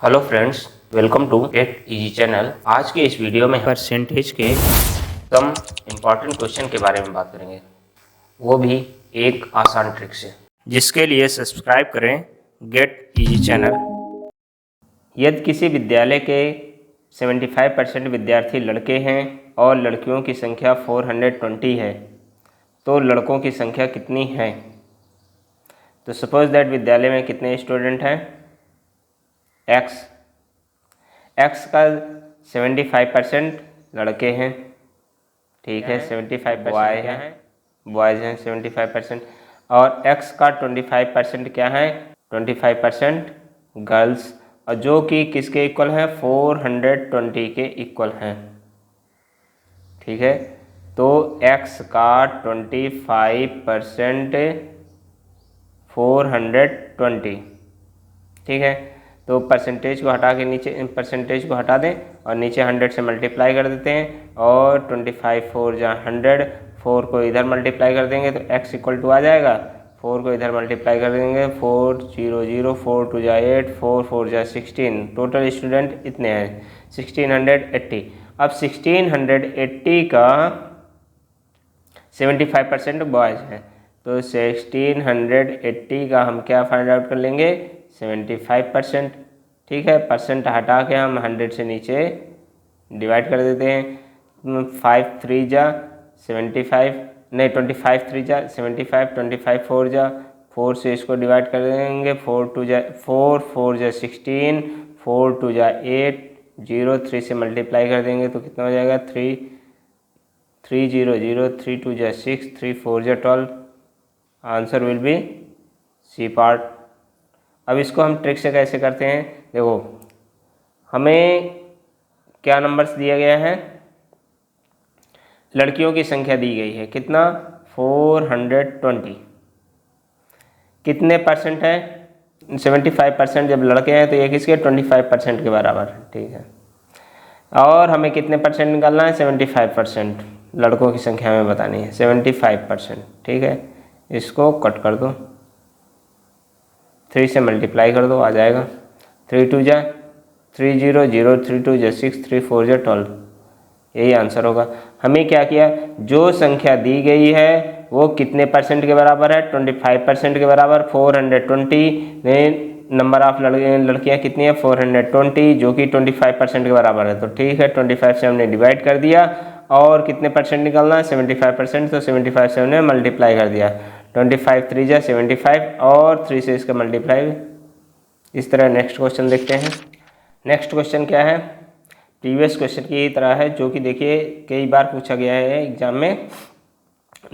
Hello friends, welcome to get easy channel. आज के इस वीडियो में परसेंटेज के कम इम्पॉर्टेंट क्वेश्चन के बारे में बात करेंगे, वो भी एक आसान ट्रिक से, जिसके लिए सब्सक्राइब करें गेट इजी चैनल। यदि किसी विद्यालय के 75% विद्यार्थी लड़के हैं और लड़कियों की संख्या 420 है, तो लड़कों की संख्या कितनी है? तो सपोज दैट विद्यालय में कितने स्टूडेंट हैं? एक्स का 75% लड़के हैं, ठीक है, 75% बॉयज़ हैं 75%, और एक्स का 25% क्या है? 25% गर्ल्स, और जो कि किसके इक्वल है? 420 के इक्वल हैं, ठीक है। तो एक्स का 25% 420, ठीक है। तो परसेंटेज को हटा के नीचे परसेंटेज को हटा दें और नीचे 100 से मल्टीप्लाई कर देते हैं, और 25 4 जा 100, 4 को इधर मल्टीप्लाई कर देंगे तो x इक्वल टू आ जाएगा, 4 को इधर मल्टीप्लाई कर देंगे 4 0 0, 4 2 जा 8, 4 4 जा 16, टोटल स्टूडेंट इतने हैं 1680। अब 1680 का 75% बॉयज़ हैं, तो 1680 का हम क्या फाइंड आउट कर लेंगे? 75%, ठीक है। परसेंट हटा के हम 100 से नीचे डिवाइड कर देते हैं। 5 3 जा 75, नहीं 25 3 जा 75, 25 4 जा 4 से इसको डिवाइड कर देंगे, 4 2 जा 4, 4 जा 16, 4 2 जा 8, 0 3 से मल्टीप्लाई कर देंगे तो कितना हो जाएगा? 3 3 0 0, 3 2 जा 6, 3 4 जा 12। Answer will be C part. अब इसको हम ट्रिक से कैसे करते हैं? देखो, हमें क्या नंबर्स दिया गया है? लड़कियों की संख्या दी गई है, कितना? 420। कितने परसेंट है? 75% जब लड़के हैं तो ये किसके? 25% के बराबर है, ठीक है। और हमें कितने परसेंट निकालना है? 75% लड़कों की संख्या में बतानी है, 75%, ठीक है। इसको कट कर दो, 3 से मल्टीप्लाई कर दो, आ जाएगा 3 2 जा 3 0 0, 3 2 जा 6, 3 4 जा 12, यही आंसर होगा। हमें क्या किया? जो संख्या दी गई है वो कितने परसेंट के बराबर है? 25% के बराबर। 420 नंबर ऑफ लड़कियां कितनी है? 420, जो कि 25% के बराबर है, तो ठीक है, 25 से हमने डिवाइड कर दिया। और कितने परसेंट निकालना है? 75%, तो 75 से हमने मल्टीप्लाई कर दिया। 25 3 जा 75, और 3 से इसका मल्टीप्लाई। इस तरह नेक्स्ट क्वेश्चन देखते हैं। नेक्स्ट क्वेश्चन क्या है? प्रीवियस क्वेश्चन की तरह है, जो कि देखिए कई बार पूछा गया है एग्जाम में।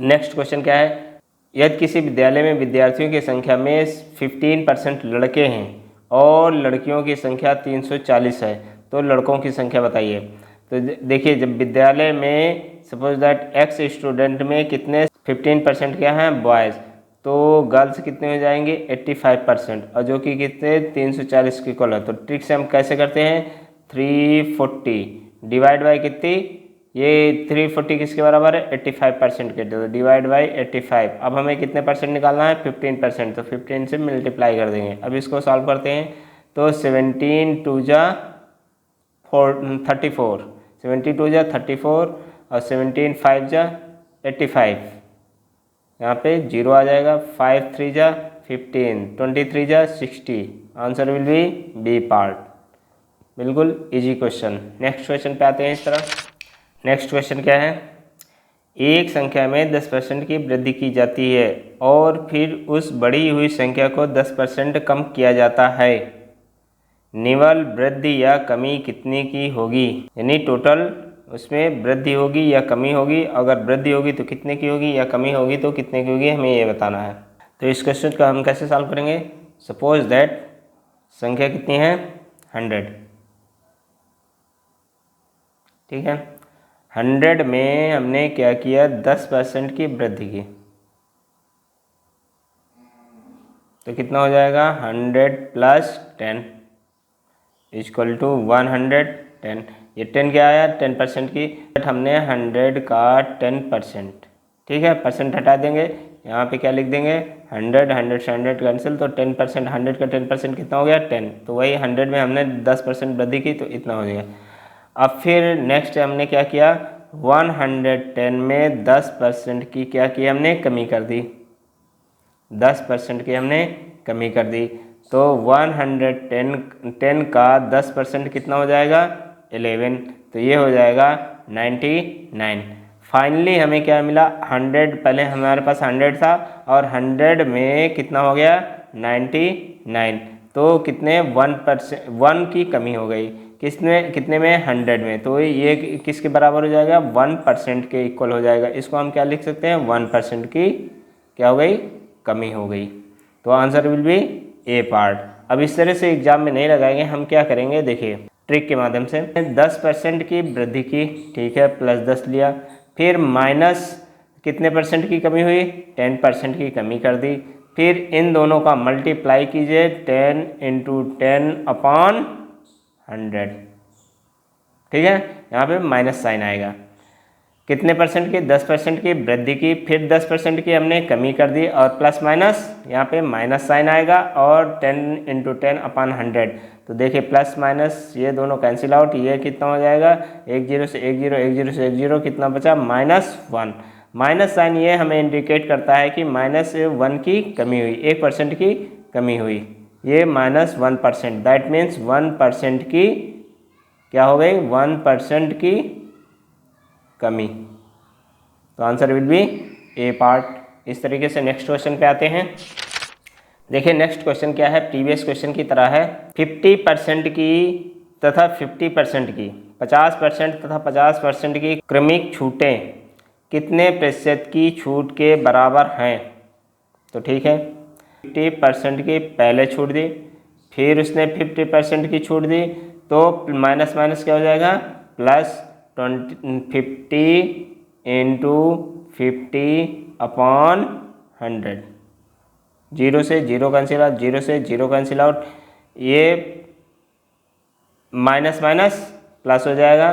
नेक्स्ट क्वेश्चन क्या है? यदि किसी विद्यालय में विद्यार्थियों की संख्या में 15% लड़के हैं और लड़कियों की संख्या 340 है, तो लड़कों की संख्या बताइए। तो देखिए, जब विद्यालय में सपोज दैट एक्स स्टूडेंट में कितने 15% क्या हैं? बॉयज़, तो गर्ल्स कितने हो जाएंगे? 85%, और जो कि कितने 340 की इक्वल है। तो ट्रिक से हम कैसे करते हैं? 340 डिवाइड बाई कितनी? ये 340 किसके बराबर है? 85% के, तो डिवाइड बाई 85। अब हमें कितने परसेंट निकालना है? 15%, तो 15 से मल्टीप्लाई कर देंगे। अब इसको सॉल्व करते हैं, तो 17 2 जा 34, 72 जा 34, और 17 5 जा 85, यहाँ पे 0 आ जाएगा। 5 3 जा 15, 23 जा 60, answer will be B part. बिल्कुल इजी क्वेश्चन। नेक्स्ट क्वेश्चन पे आते हैं इस तरह। नेक्स्ट क्वेश्चन क्या है? एक संख्या में 10% की वृद्धि की जाती है और फिर उस बढ़ी हुई संख्या को 10% कम किया जाता है, निवल वृद्धि या कमी कितने की होगी? यानी टोटल उसमें वृद्धि होगी या कमी होगी, अगर वृद्धि होगी तो कितने की होगी, या कमी होगी तो कितने की होगी, हमें ये बताना है। तो इस क्वेश्चन को हम कैसे सॉल्व करेंगे? सपोज दैट संख्या कितनी है? 100, ठीक है। 100 में हमने क्या किया? 10% की वृद्धि की, तो कितना हो जाएगा? 100 + 10 इक्वल टू 110। ये 10 क्या आया? 10% की। हमने 100 का 10%, ठीक है, परसेंट हटा देंगे, यहाँ पे क्या लिख देंगे 100, 100 से 100 कैंसिल, तो 10%, 100 का 10% कितना हो गया 10, तो वही 100 में हमने 10% वृद्धि की तो इतना हो जाएगा। अब फिर नेक्स्ट हमने क्या किया, 110 में 10% की क्या की हमने कमी कर दी, 10% की हमने कमी कर दी, तो 110 का 10% कितना हो जाएगा 11, तो ये हो जाएगा 99। फाइनली हमें क्या मिला 100, पहले हमारे पास 100 था और 100 में कितना हो गया 99, तो कितने 1%, 1 की कमी हो गई, कितने में 100 में, तो ये किसके बराबर हो जाएगा 1% के इक्वल हो जाएगा। इसको हम क्या लिख सकते हैं 1% की क्या हो गई कमी हो गई, तो answer will be A part. अब इस तरह से एग्जाम में नहीं लगाएंगे, हम क्या करेंगे देखिए ट्रिक के माध्यम से, 10% की वृद्धि की, ठीक है, +10 लिया, फिर माइनस कितने परसेंट की कमी हुई 10% की कमी कर दी, फिर इन दोनों का मल्टीप्लाई कीजिए 10 × 10/100, ठीक है, यहाँ पे माइनस साइन आएगा, कितने परसेंट की 10% की वृद्धि की, फिर 10% की हमने कमी कर दी और प्लस माइनस यहाँ पे माइनस साइन आएगा और 10 × 10/100, तो देखिए प्लस माइनस ये दोनों कैंसिल आउट, ये कितना हो जाएगा 1 0 से 1 0, 1 0 से 1 0, कितना बचा -1। माइनस साइन ये हमें इंडिकेट करता है कि -1 की कमी हुई, 1% की कमी हुई, ये -1%, दैट मीन्स 1% की क्या हो गई 1% की कमी, तो answer will be A part. इस तरीके से नेक्स्ट क्वेश्चन पे आते हैं। देखिए नेक्स्ट क्वेश्चन क्या है, प्रीवियस क्वेश्चन की तरह है, 50% की तथा 50% की, 50% तथा 50% की क्रमिक छूटें कितने प्रतिशत की छूट के बराबर हैं, तो ठीक है 50% की पहले छूट दी, फिर उसने 50% की छूट दी, तो माइनस माइनस क्या हो जाएगा +50 × 50/100, 0 से 0 कैंसिल आउट, 0 से 0 कैंसिल आउट, ये माइनस माइनस प्लस हो जाएगा,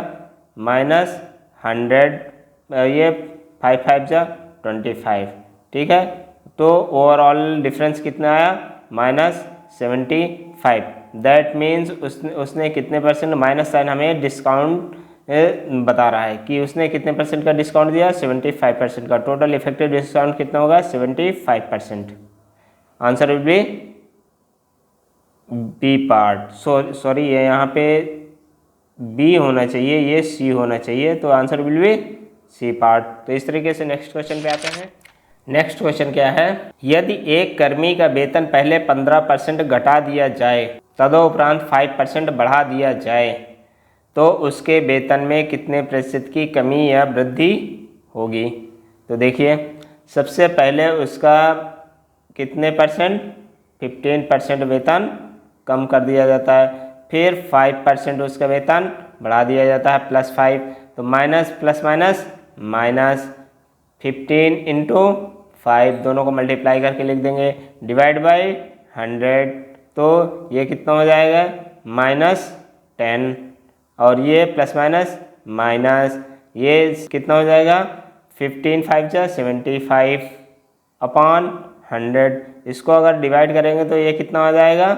-100, ये 5 5 जा 25, ठीक है, तो ओवरऑल डिफरेंस कितना आया -75, दैट मीन्स उसने कितने परसेंट, माइनस साइन हमें डिस्काउंट बता रहा है कि उसने कितने परसेंट का डिस्काउंट दिया 75% का, टोटल इफेक्टिव डिस्काउंट कितना होगा 75%, answer will be B part. Sorry ये यहाँ पे बी होना चाहिए, ये सी होना चाहिए, तो answer will be C part. तो इस तरीके से नेक्स्ट क्वेश्चन पे आते हैं। नेक्स्ट क्वेश्चन क्या है, यदि एक कर्मी का वेतन पहले 15% घटा दिया जाए तदुपरांत 5% बढ़ा दिया जाए तो उसके वेतन में कितने प्रतिशत की कमी या वृद्धि होगी, तो देखिए सबसे पहले उसका कितने परसेंट 15% वेतन कम कर दिया जाता है, फिर 5% उसका वेतन बढ़ा दिया जाता है +5, तो माइनस प्लस माइनस माइनस 15 × 5 दोनों को मल्टीप्लाई करके लिख देंगे, डिवाइड बाय 100, तो ये कितना हो जाएगा -10, और ये प्लस माइनस माइनस, ये कितना हो जाएगा 15 5 जा 75/100, इसको अगर डिवाइड करेंगे तो ये कितना हो जाएगा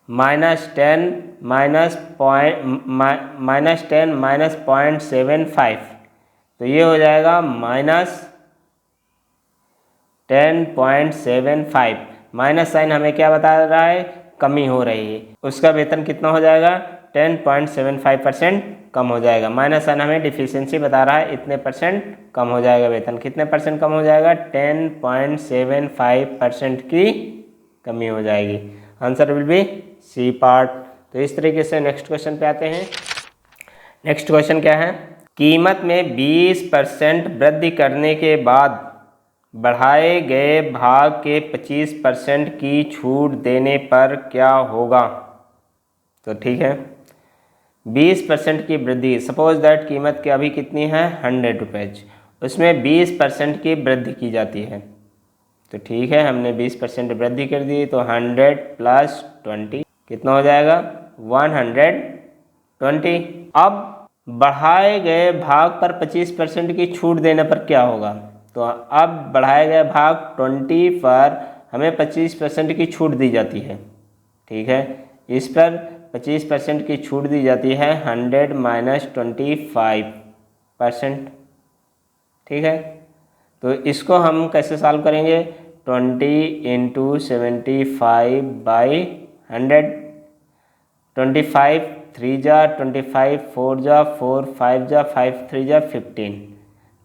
-10 -0.75, तो ये हो जाएगा -10.75, माइनस साइन हमें क्या बता रहा है कमी हो रही है, उसका वेतन कितना हो जाएगा 10.75% कम हो जाएगा, माइनस साइन हमें डिफिशियंसी बता रहा है इतने परसेंट कम हो जाएगा वेतन, कितने परसेंट कम हो जाएगा 10.75% की कमी हो जाएगी, answer will be C part. तो इस तरीके से नेक्स्ट क्वेश्चन पे आते हैं। नेक्स्ट क्वेश्चन क्या है, कीमत में 20% वृद्धि करने के बाद बढ़ाए गए भाग के 25% की छूट देने पर क्या होगा, तो ठीक है 20% की वृद्धि, सपोज दैट कीमत की अभी कितनी है 100 रुपीज़, उसमें 20% की वृद्धि की जाती है, तो ठीक है हमने 20% वृद्धि कर दी, तो 100 + 20 कितना हो जाएगा 120। अब बढ़ाए गए भाग पर 25% की छूट देने पर क्या होगा, तो अब बढ़ाया गया भाग 20 पर हमें 25% की छूट दी जाती है, ठीक है। इस पर 25% की छूट दी जाती है 100 माइनस 25%, ठीक है। तो इसको हम कैसे सॉल्व करेंगे, 20 इंटू 75 बाई 100, 25 3 जा 25, 4 जा 4, 5 जा 5, 3 जा 15।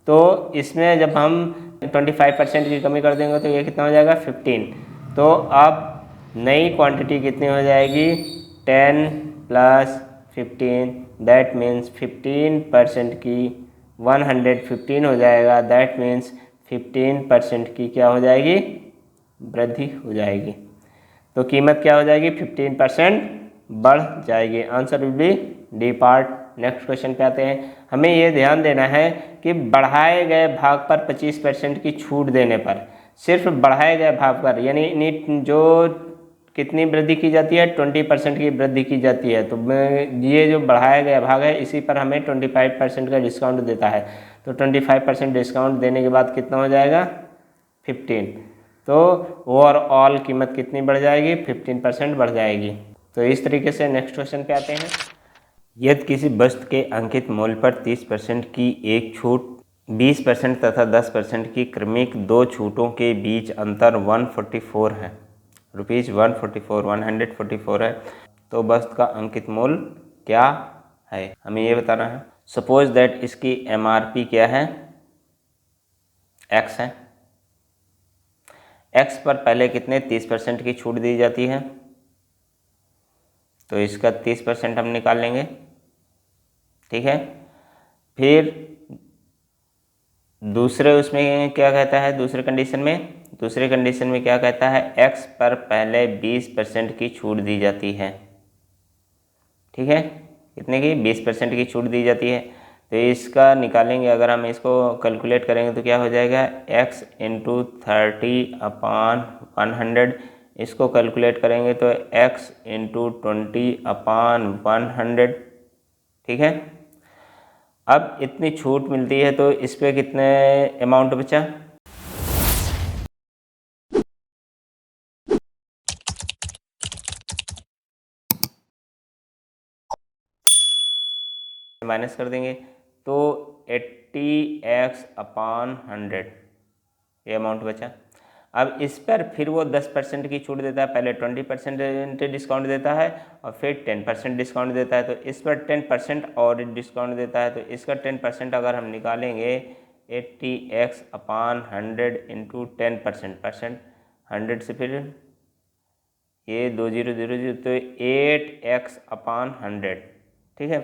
तो इसमें जब हम 25% की कमी कर देंगे तो ये कितना हो जाएगा 15। तो अब नई क्वांटिटी कितनी हो जाएगी 10 प्लस 15, दैट मीन्स 15% की 115 हो जाएगा, दैट मीन्स 15% की क्या हो जाएगी वृद्धि हो जाएगी। तो कीमत क्या हो जाएगी 15% बढ़ जाएगी। Answer will B D part. Next question पे आते हैं। हमें ये ध्यान देना है कि बढ़ाए गए भाग पर 25% की छूट देने पर, सिर्फ बढ़ाए गए भाग पर, यानी जो कितनी वृद्धि की जाती है 20% की वृद्धि की जाती है। तो ये जो बढ़ाया गया भाग है इसी पर हमें 25% का डिस्काउंट देता है। तो 25% डिस्काउंट देने के बाद कितना हो जाएगा 15। तो ओवरऑल कीमत कितनी बढ़ जाएगी 15% बढ़ जाएगी। तो इस तरीके से नेक्स्ट क्वेश्चन पे आते हैं। यदि किसी वस्तु के अंकित मूल्य पर 30% की एक छूट, 20% तथा 10% की क्रमिक दो छूटों के बीच अंतर 144 है, रुपीज़ 144 है, तो वस्तु का अंकित मूल्य क्या है, हमें ये बताना है। सपोज दैट इसकी MRP क्या है X है। X पर पहले कितने 30% की छूट दी जाती है, तो इसका 30% हम निकाल लेंगे, ठीक है। फिर दूसरे उसमें क्या कहता है, दूसरे कंडीशन में क्या कहता है X पर पहले 20% की छूट दी जाती है, ठीक है। कितने की 20% की छूट दी जाती है। तो इसका निकालेंगे, अगर हम इसको कैलकुलेट करेंगे तो क्या हो जाएगा X इंटू 30/100। इसको कैलकुलेट करेंगे तो X इंटू 20/100, ठीक है। अब इतनी छूट मिलती है तो इस पे कितने अमाउंट बचा, माइनस कर देंगे तो 80x/100 ये अमाउंट बचा। अब इस पर फिर वो 10% की छूट देता है, पहले 20% डिस्काउंट देता है और फिर 10% डिस्काउंट देता है। तो इस पर 10% और डिस्काउंट देता है। तो इसका 10% अगर हम निकालेंगे 80x/100 इंटू 10%, 100 से फिर ये 2000 तो 8x/100, ठीक है।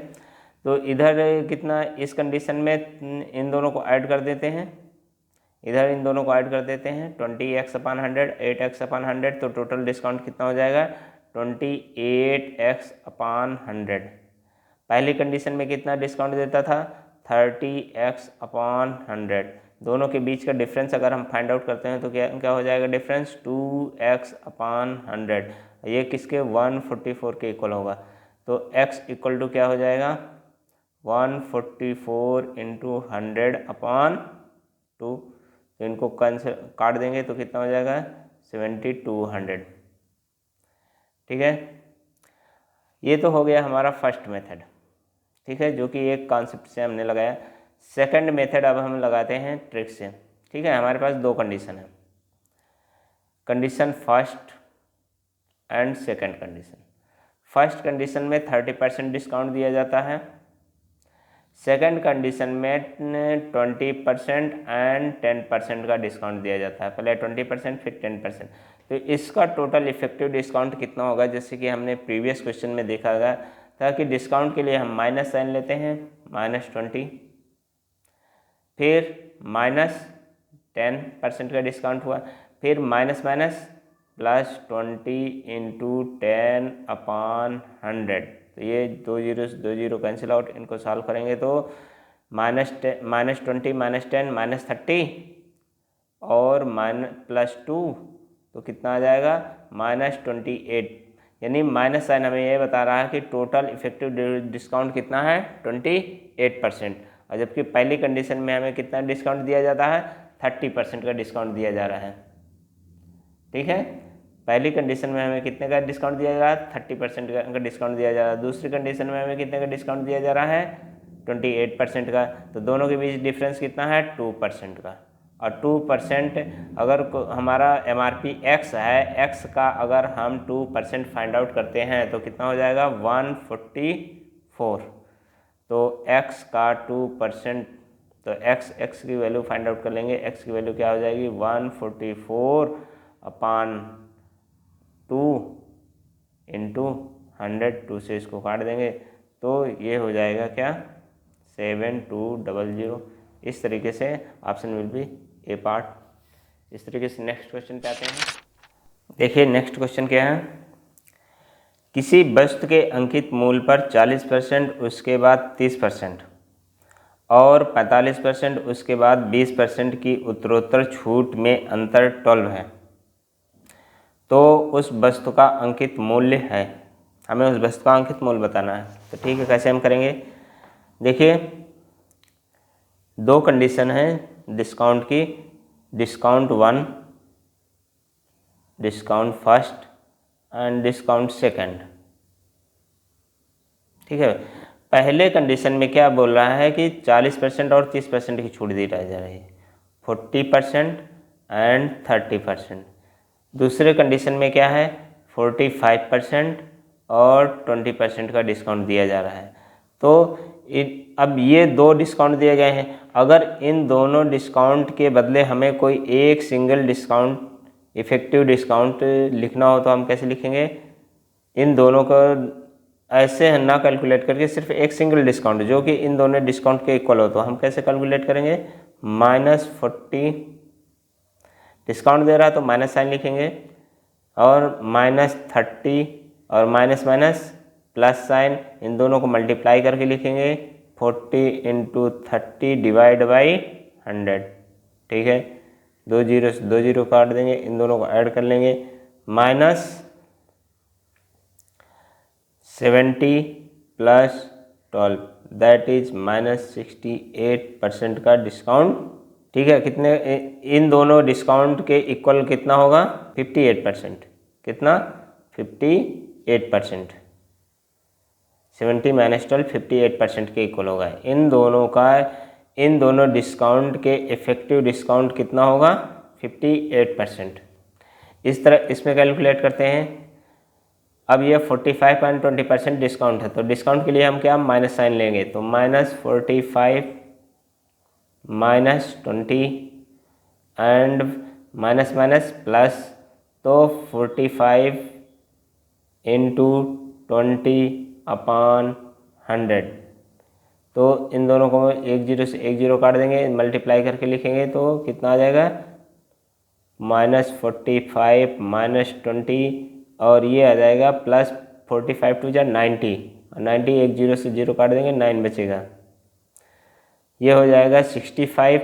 तो इधर कितना, इस कंडीशन में इन दोनों को ऐड कर देते हैं, इधर इन दोनों को ऐड कर देते हैं 20x/100, 8x/100, तो टोटल डिस्काउंट कितना हो जाएगा 28x/100। पहली कंडीशन में कितना डिस्काउंट देता था 30x/100। दोनों के बीच का डिफरेंस अगर हम फाइंड आउट करते हैं तो क्या हो जाएगा डिफरेंस 2x/100। ये किसके 144 के इक्वल होगा। तो x इक्वल टू क्या हो जाएगा 144 इंटू 100/2। तो इनको कैंसिल काट देंगे तो कितना हो जाएगा 7200, ठीक है। ये तो हो गया हमारा फर्स्ट मेथड, ठीक है, जो कि एक कॉन्सेप्ट से हमने लगाया। सेकंड मेथड अब हम लगाते हैं ट्रिक से, ठीक है। हमारे पास दो कंडीशन है, condition first and second condition. First condition में 30% डिस्काउंट दिया जाता है, सेकंड कंडीशन में 20% एंड 10% का डिस्काउंट दिया जाता है, पहले 20% फिर 10%। तो इसका टोटल इफेक्टिव डिस्काउंट कितना होगा, जैसे कि हमने प्रीवियस क्वेश्चन में देखा गया था कि डिस्काउंट के लिए हम माइनस साइन लेते हैं, -20, फिर -10% का डिस्काउंट हुआ, फिर माइनस +20 इंटू 10/100। तो ये 2 जीरो कैंसिल आउट, इनको सॉल्व करेंगे तो -20 -10 -30 और +2 तो कितना आ जाएगा -28। यानी माइनस साइन हमें ये बता रहा है कि टोटल इफेक्टिव डिस्काउंट कितना है 28%। और जबकि पहली कंडीशन में हमें कितना डिस्काउंट दिया जाता है 30% का डिस्काउंट दिया जा रहा है। ठीक है, पहली कंडीशन में हमें कितने का डिस्काउंट दिया जा रहा है? 30% का डिस्काउंट दिया जा रहा है। दूसरी कंडीशन में हमें कितने का डिस्काउंट दिया जा रहा है? 28% का। तो दोनों के बीच डिफरेंस कितना है? 2% का। और 2% अगर हमारा MRP x है, x का अगर हम 2% फाइंड आउट करते हैं तो कितना हो जाएगा? 144। तो x का 2%, तो x की वैल्यू फाइंड आउट कर लेंगे। x की वैल्यू क्या हो जाएगी? 144 अपॉन 2 इंटू 100, 2 से इसको काट देंगे तो ये हो जाएगा क्या? 7200। इस तरीके से option will be A part. इस तरीके से नेक्स्ट क्वेश्चन पे आते हैं। देखिए नेक्स्ट क्वेश्चन क्या है। किसी वस्तु के अंकित मूल्य पर 40%, उसके बाद 30% और 45% उसके बाद 20% की उत्तरोत्तर छूट में अंतर 12 है, तो उस वस्तु का अंकित मूल्य है। हमें उस वस्तु का अंकित मूल्य बताना है। तो ठीक है, कैसे हम करेंगे? देखिए दो कंडीशन है डिस्काउंट की, discount 1, discount first and discount second. ठीक है, पहले कंडीशन में क्या बोल रहा है कि 40% और 30% की छूट दी जा रही है, 40% एंड 30%। दूसरे कंडीशन में क्या है? 45% और 20% का डिस्काउंट दिया जा रहा है। तो अब ये दो डिस्काउंट दिए गए हैं। अगर इन दोनों डिस्काउंट के बदले हमें कोई एक सिंगल डिस्काउंट, इफेक्टिव डिस्काउंट लिखना हो तो हम कैसे लिखेंगे? इन दोनों को ऐसे ना कैलकुलेट करके सिर्फ एक सिंगल डिस्काउंट जो कि इन दोनों डिस्काउंट के इक्वल हो तो हम कैसे कैलकुलेट करेंगे? -40 डिस्काउंट दे रहा है तो माइनस साइन लिखेंगे, और -30 और माइनस माइनस प्लस साइन, इन दोनों को मल्टीप्लाई करके लिखेंगे 40 इंटू 30 डिवाइड बाई 100। ठीक है, 2 जीरो से 2 जीरो काट देंगे, इन दोनों को ऐड कर लेंगे, -70 प्लस 12 दैट इज -68% का डिस्काउंट। ठीक है, कितने इन दोनों डिस्काउंट के इक्वल कितना होगा? 58%। कितना? 58%। 70 माइनस 12 58% के इक्वल होगा। इन दोनों डिस्काउंट के इफेक्टिव डिस्काउंट कितना होगा? 58%। इस तरह इसमें कैलकुलेट करते हैं। अब ये 45 एंड 20% डिस्काउंट है, तो डिस्काउंट के लिए हम क्या माइनस साइन लेंगे, तो -45 -20 एंड माइनस माइनस प्लस, तो 45 इंटू 20 अपॉन 100। तो इन दोनों को एक जीरो से एक जीरो काट देंगे, मल्टीप्लाई करके लिखेंगे तो कितना आ जाएगा? -45 -20 और ये आ जाएगा +45 टू 90, और 90 एक जीरो से जीरो काट देंगे, 9 बचेगा। ये हो जाएगा 65।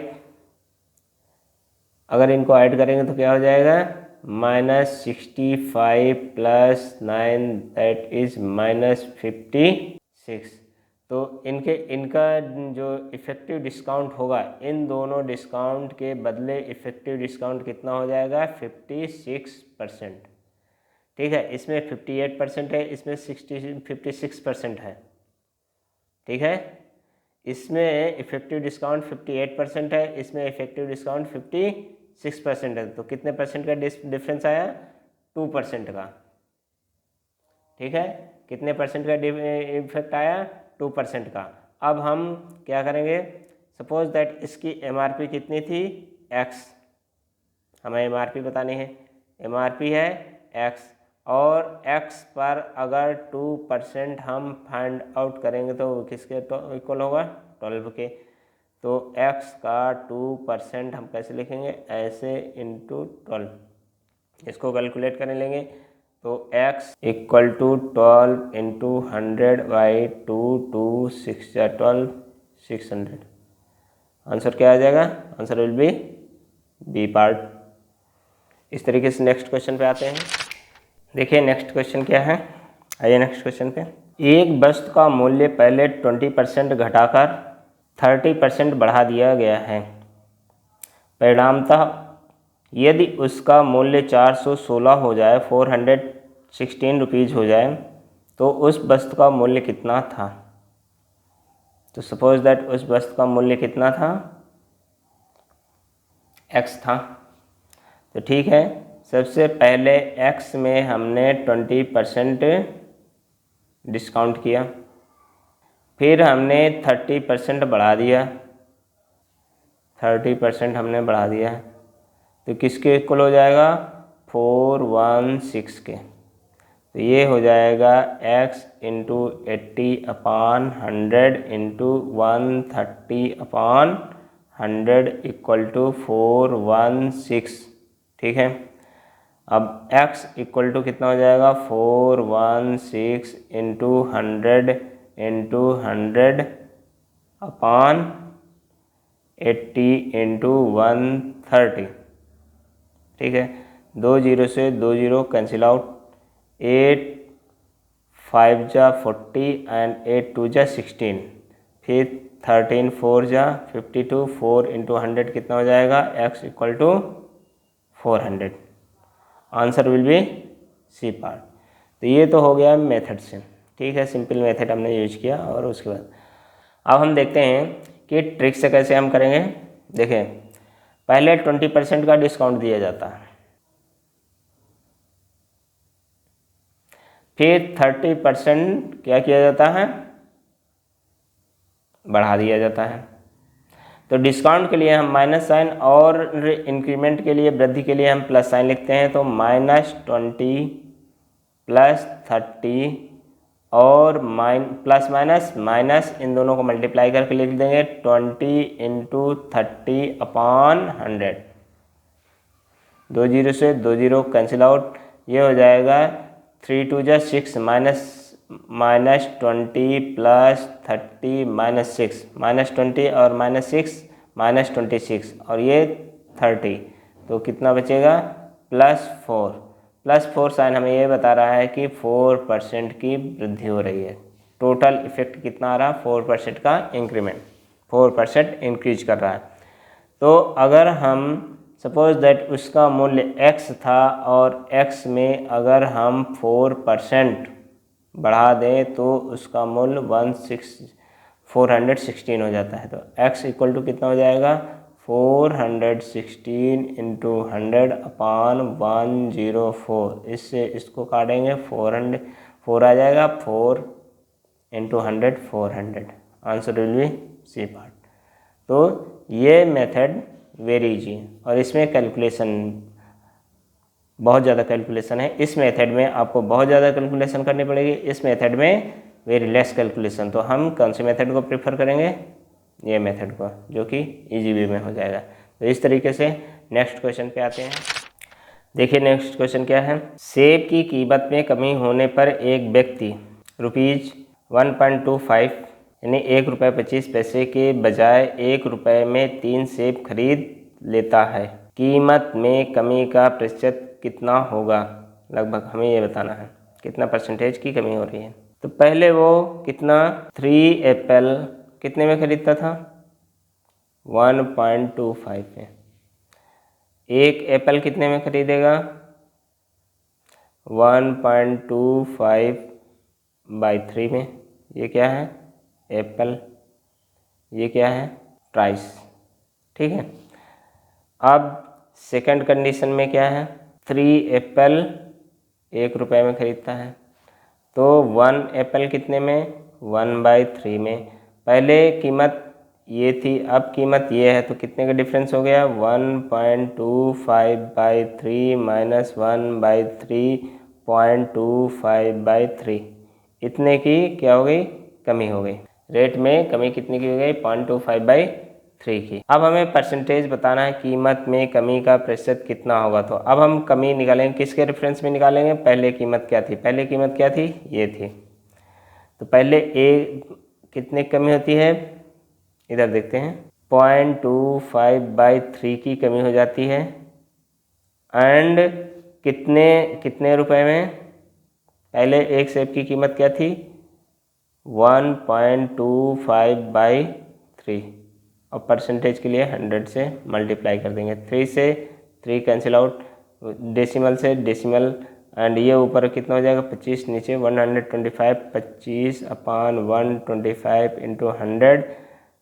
अगर इनको ऐड करेंगे तो क्या हो जाएगा? -65 + 9 दैट इज -56। तो इनका जो इफेक्टिव डिस्काउंट होगा, इन दोनों डिस्काउंट के बदले इफेक्टिव डिस्काउंट कितना हो जाएगा? 56%। ठीक है, इसमें 58% है, इसमें 56% है। ठीक है, इसमें इफेक्टिव डिस्काउंट 58% है, इसमें इफेक्टिव डिस्काउंट 56% है। तो कितने परसेंट का डिफरेंस आया? 2% का। ठीक है, कितने परसेंट का इफेक्ट आया? 2% का। अब हम क्या करेंगे? सपोज दैट इसकी MRP कितनी थी? x। हमें MRP बतानी है। MRP है x, और x पर अगर 2% हम फाइंड आउट करेंगे तो किसके इक्वल होगा? 12 के। तो x का 2% हम कैसे लिखेंगे? ऐसे इंटू 12। इसको कैलकुलेट करने लेंगे तो x equal to 12 into 100 by 2, 2 6 12 600। Answer क्या आ जाएगा? Answer will be B part. इस तरीके से नेक्स्ट क्वेश्चन पे आते हैं। देखिए नेक्स्ट क्वेश्चन क्या है। आइए नेक्स्ट क्वेश्चन पे। एक वस्तु का मूल्य पहले 20% घटाकर 30% बढ़ा दिया गया है, परिणामतः यदि उसका मूल्य 416 हो जाए, 416 रुपीज़ हो जाए, तो उस वस्तु का मूल्य कितना था। तो सपोज दैट उस वस्तु का मूल्य कितना था, x था। तो ठीक है, सबसे पहले x में हमने 20% डिस्काउंट किया, फिर हमने 30% बढ़ा दिया, 30% हमने बढ़ा दिया, तो किसके इक्वल हो जाएगा, 416 के। तो ये हो जाएगा x into 80/100 into 130/100 equal to 416। ठीक है, अब x इक्वल टू कितना हो जाएगा, 416 इंटू 100 इंटू 100/80 इंटू 130। ठीक है, 2 जीरो से 2 जीरो कैंसिल आउट, 8 5 जा 40 एंड 8 2 जा 16, फिर 13 4 जा 52, 4 इंटू 100 कितना हो जाएगा, x equal to 400। Answer will be C part. तो ये तो हो गया मेथड से। ठीक है, सिंपल मेथड हमने यूज किया। और उसके बाद अब हम देखते हैं कि ट्रिक से कैसे हम करेंगे। देखें, पहले 20% का डिस्काउंट दिया जाता है, फिर 30% क्या किया जाता है, बढ़ा दिया जाता है। तो डिस्काउंट के लिए हम माइनस साइन और इंक्रीमेंट के लिए, वृद्धि के लिए हम प्लस साइन लिखते हैं। तो -20 प्लस 30 और प्लस माइनस माइनस, इन दोनों को मल्टीप्लाई करके लिख देंगे 20 इंटू 30/100। 2 जीरो से 2 जीरो कैंसिल आउट, ये हो जाएगा 3 2 जा 6 -20 प्लस 30 -6, -20 और -6 -26 और ये 30, तो कितना बचेगा, +4 साइन हमें ये बता रहा है कि 4% की वृद्धि हो रही है। टोटल इफेक्ट कितना आ रहा है, 4% का इंक्रीमेंट, 4% इंक्रीज कर रहा है। तो अगर हम सपोज दैट उसका मूल्य x था और x में अगर हम 4% बढ़ा दें तो उसका मूल्य 416 हो जाता है। तो x इक्वल टू कितना हो जाएगा, 416 इंटू 100/104। इससे इसको काटेंगे, 4 आ जाएगा, 4 into 100 400। Answer will be C part. तो ये मेथड वेरी इजी है और इसमें कैलकुलेशन बहुत ज़्यादा कैलकुलेशन है। इस मेथड में आपको बहुत ज़्यादा कैलकुलेशन करनी पड़ेगी, इस मेथड में वेरी लेस कैलकुलेशन। तो हम कौन से मेथड को प्रेफर करेंगे, ये मेथड को, जो कि इजी वे में हो जाएगा। तो इस तरीके से नेक्स्ट क्वेश्चन पे आते हैं। देखिए नेक्स्ट क्वेश्चन क्या है। सेब की कीमत में कमी होने पर एक व्यक्ति ₹1.25 यानी ₹1.25 के बजाय ₹1 में 3 सेब खरीद लेता है। कीमत में कमी का प्रतिशत कितना होगा, लगभग हमें ये बताना है कितना परसेंटेज की कमी हो रही है। तो पहले वो कितना 3 एप्पल कितने में खरीदता था, 1.25 में। एक एप्पल कितने में खरीदेगा, 1.25/3 में। ये क्या है, एप्पल, ये क्या है, प्राइस। ठीक है, अब सेकंड कंडीशन में क्या है, 3 एप्पल ₹1 में खरीदता है। तो 1 एप्पल कितने में, 1/3 में। पहले कीमत ये थी, अब कीमत ये है, तो कितने का डिफरेंस हो गया, 1.25/3 माइनस 1/3.25/3। इतने की क्या हो गई, कमी हो गई। रेट में कमी कितनी की हो गई, 0.25/3 की। अब हमें परसेंटेज बताना है, कीमत में कमी का प्रतिशत कितना होगा। तो अब हम कमी निकालेंगे, किसके रेफरेंस में निकालेंगे, पहले कीमत क्या थी, पहले कीमत क्या थी, ये थी। तो पहले कितने कमी होती है, इधर देखते हैं, 0.25/3 की कमी हो जाती है। एंड कितने रुपए में, पहले एक सेब की कीमत क्या थी, 1.25/3। और परसेंटेज के लिए 100 से मल्टीप्लाई कर देंगे। 3 से 3 कैंसिल आउट, डेसिमल से डेसिमल, एंड ये ऊपर कितना हो जाएगा 25, नीचे 125, 25/125 इंटू 100,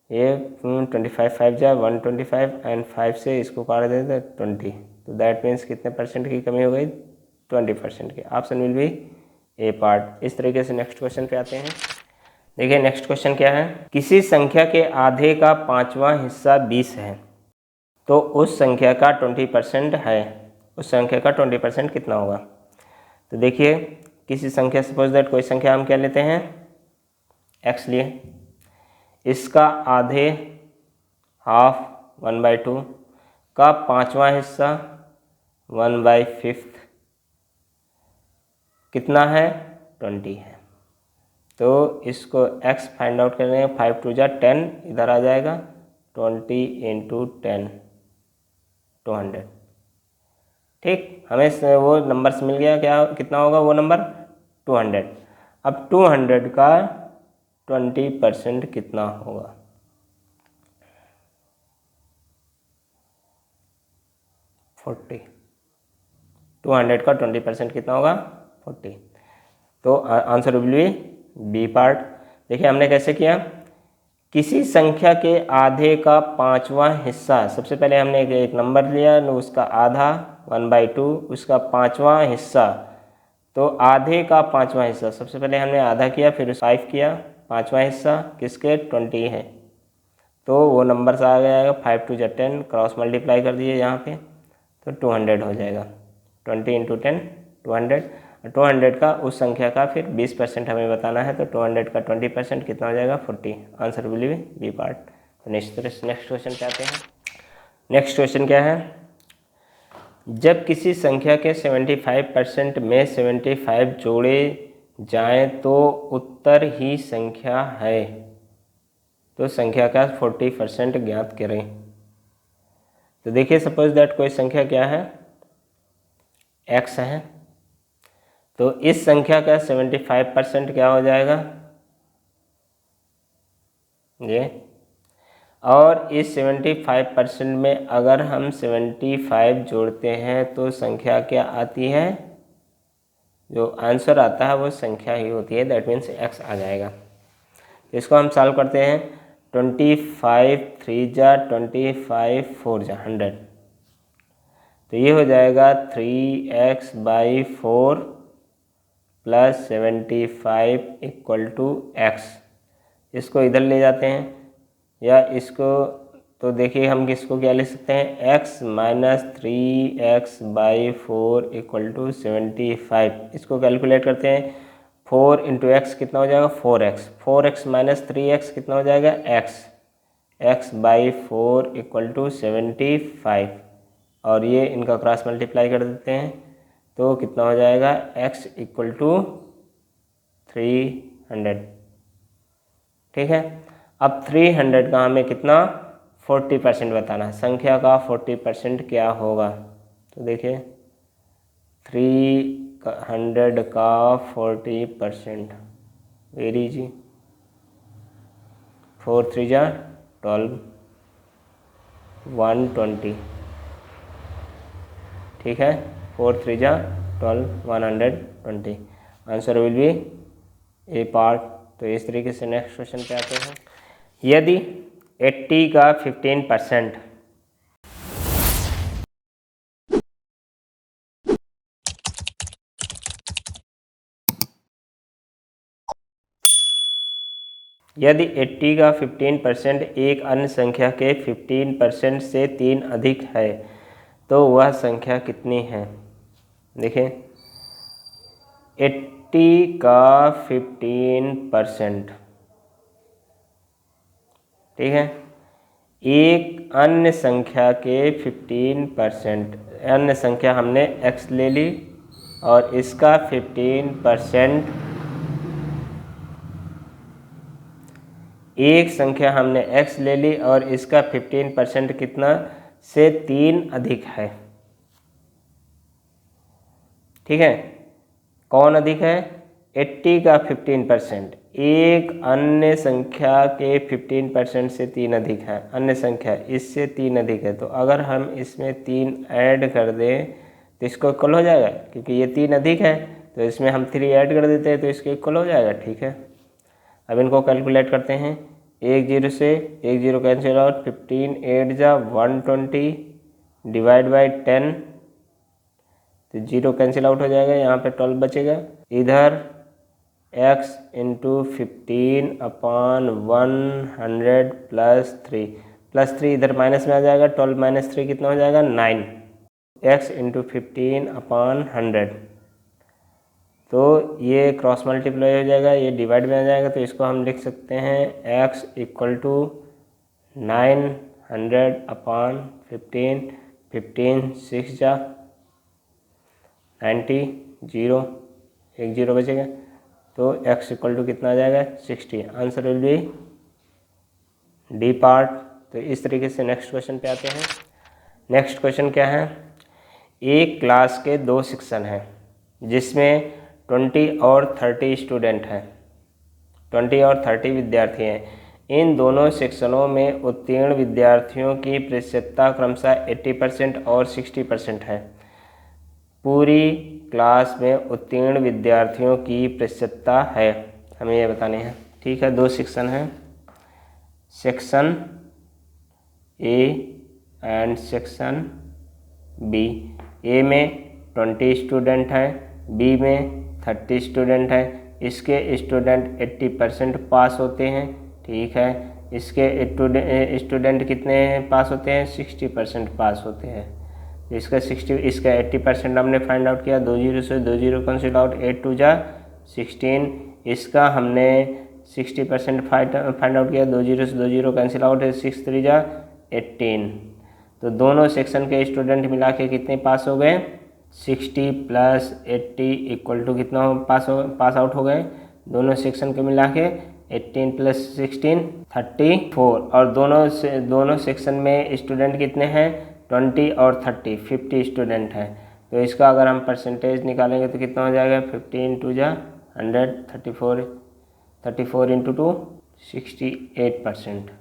ये 25 5 जा 125 एंड 5 से इसको काट देते 20, तो दैट मीन्स कितने परसेंट की कमी हो गई 20% की। Option will be A part. इस तरीके से नेक्स्ट क्वेश्चन पे आते हैं। देखिए नेक्स्ट क्वेश्चन क्या है, किसी संख्या के आधे का 5वां हिस्सा 20 है तो उस संख्या का 20% है, उस संख्या का 20% कितना होगा। तो देखिए किसी संख्या, सपोज दैट कोई संख्या हम क्या लेते हैं x लिए, इसका आधे हाफ 1/2 का 5वां हिस्सा 1/5 कितना है 20 है। तो इसको x फाइंड आउट करेंगे, 5 2 जा 10 इधर आ जाएगा, 20 इंटू 10 200। ठीक, हमें वो नंबर मिल गया, क्या कितना होगा वो नंबर 200। अब 200 का 20% कितना होगा, 40। 200 का 20% कितना होगा 40। तो answer will be B part. देखिए हमने कैसे किया, किसी संख्या के आधे का 5वां हिस्सा, सबसे पहले हमने एक नंबर लिया, उसका आधा 1/2, उसका 5वां हिस्सा, तो आधे का 5वां हिस्सा, सबसे पहले हमने आधा किया, फिर 5 किया, 5वां हिस्सा किसके 20 है, तो वो नंबर से आ जाएगा 5 2 जा 10, क्रॉस मल्टीप्लाई कर दिए यहाँ पे, तो 200 हो जाएगा। 20 इंटू 10 200, 200 का उस संख्या का फिर 20% हमें बताना है, तो 200 का 20% कितना हो जाएगा 40। Answer will be B part. तो नेक्स्ट क्वेश्चन पे आते हैं। नेक्स्ट क्वेश्चन क्या है, जब किसी संख्या के 75% में 75 जोड़े जाएं तो उत्तर ही संख्या है, तो संख्या का 40% ज्ञात करें। तो देखिए सपोज दैट कोई संख्या क्या है x है, तो इस संख्या का 75% क्या हो जाएगा ये, और इस 75% में अगर हम 75 जोड़ते हैं तो संख्या क्या आती है, जो आंसर आता है वो संख्या ही होती है, दैट मीन्स x आ जाएगा। तो इसको हम सॉल्व करते हैं, 25 3 जा 25 4 जा 100, तो ये हो जाएगा 3x/4 plus 75 equal to x। इसको इधर ले जाते हैं या इसको, तो देखिए हम किसको क्या ले सकते हैं, x minus 3x/4 equal to 75। इसको कैलकुलेट करते हैं, 4 इंटू एक्स कितना हो जाएगा 4x, 4x माइनस 3x कितना हो जाएगा x/4 इक्वल टू 75, और ये इनका क्रॉस मल्टीप्लाई कर देते हैं, तो कितना हो जाएगा x इक्वल टू 300। ठीक है, अब 300 का हमें कितना 40% बताना है, संख्या का 40% क्या होगा। तो देखिए 300 का 40% वेरी इजी, 4 3 जा 12 120। ठीक है, 4 3 जा 12 120। Answer will be A part. तो इस तरीके से नेक्स्ट क्वेश्चन पे आते हैं। यदि 80 का 15% यदि 80 का 15% एक अन्य संख्या के 15% से 3 अधिक है तो वह संख्या कितनी है। देखिए 80 का 15%, ठीक है, एक अन्य संख्या के 15%, अन्य संख्या हमने x ले ली और इसका 15%, एक संख्या हमने x ले ली और इसका 15% कितना से 3 अधिक है। ठीक है, कौन अधिक है, 80 का 15%, एक अन्य संख्या के 15% से 3 अधिक है, अन्य संख्या इससे 3 अधिक है, तो अगर हम इसमें 3 ऐड कर दें तो इसको इक्वल हो जाएगा, क्योंकि ये 3 अधिक है तो इसमें हम 3 ऐड कर देते हैं तो इसके इक्वल हो जाएगा। ठीक है, अब इनको कैलकुलेट करते हैं। 1 0 से 1 0 कैंसिल आउट, 15 8 जा 120 डिवाइड बाई 10, तो 0 कैंसिल आउट हो जाएगा, यहाँ पे 12 बचेगा। इधर x इंटू 15 अपॉन 100 प्लस 3 इधर माइनस में आ जाएगा, 12 माइनस 3 कितना हो जाएगा 9, x इंटू 15 अपॉन 100, तो ये क्रॉस मल्टीप्लाई हो जाएगा, ये डिवाइड में आ जाएगा, तो इसको हम लिख सकते हैं x इक्वल टू 900 अपॉन 15, 15 6 जा 90, 0 1 0 बचेगा, तो x इक्वल टू कितना आ जाएगा 60। Answer will B D part. तो इस तरीके से नेक्स्ट क्वेश्चन पे आते हैं। नेक्स्ट क्वेश्चन क्या है, एक क्लास के 2 सेक्शन हैं जिसमें 20 और 30 स्टूडेंट हैं, 20 और 30 विद्यार्थी हैं। इन दोनों सेक्शनों में उत्तीर्ण विद्यार्थियों की प्रतिशतता क्रमशः 80% और 60% है। पूरी क्लास में उत्तीर्ण विद्यार्थियों की प्रतिशतता है, हमें ये बताने हैं। ठीक है, 2 सेक्शन हैं, section A and section B. A में 20 स्टूडेंट हैं, बी में 30 स्टूडेंट हैं। इसके स्टूडेंट 80% पास होते हैं। ठीक है, इसके स्टूडेंट कितने पास होते हैं 60% पास होते हैं। इसका 80% हमने फाइंड आउट किया, 2 0 से 2 0 कैंसिल आउट, 8 2 जा 16। इसका हमने 60% फाइंड आउट किया, 2 0 से 2 0 कैंसिल आउट है, 6 3 जा 18। तो दोनों सेक्शन के स्टूडेंट मिला के कितने पास हो गए 60 प्लस 80 इक्वल टू कितना पास आउट हो गए, दोनों सेक्शन के मिला के 18 प्लस 16 34। और दोनों सेक्शन में स्टूडेंट कितने हैं 20 और 30, 50 स्टूडेंट हैं। तो इसका अगर हम परसेंटेज निकालेंगे तो कितना हो जाएगा 15 2 जा 100, 34 इंटू 2 68%।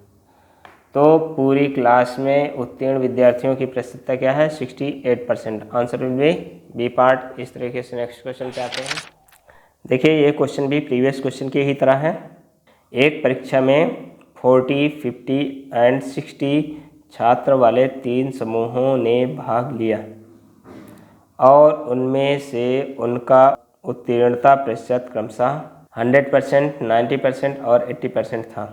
तो पूरी क्लास में उत्तीर्ण विद्यार्थियों की प्रतिशतता क्या है 68%। Answer will be B part. इस तरीके से नेक्स्ट क्वेश्चन पे आते हैं। देखिए ये क्वेश्चन भी प्रीवियस क्वेश्चन की ही तरह है। एक परीक्षा में 40, 50 एंड 60 छात्र वाले 3 समूहों ने भाग लिया और उनमें से उनका उत्तीर्णता प्रतिशत क्रमशः 100%, 90% और 80% था।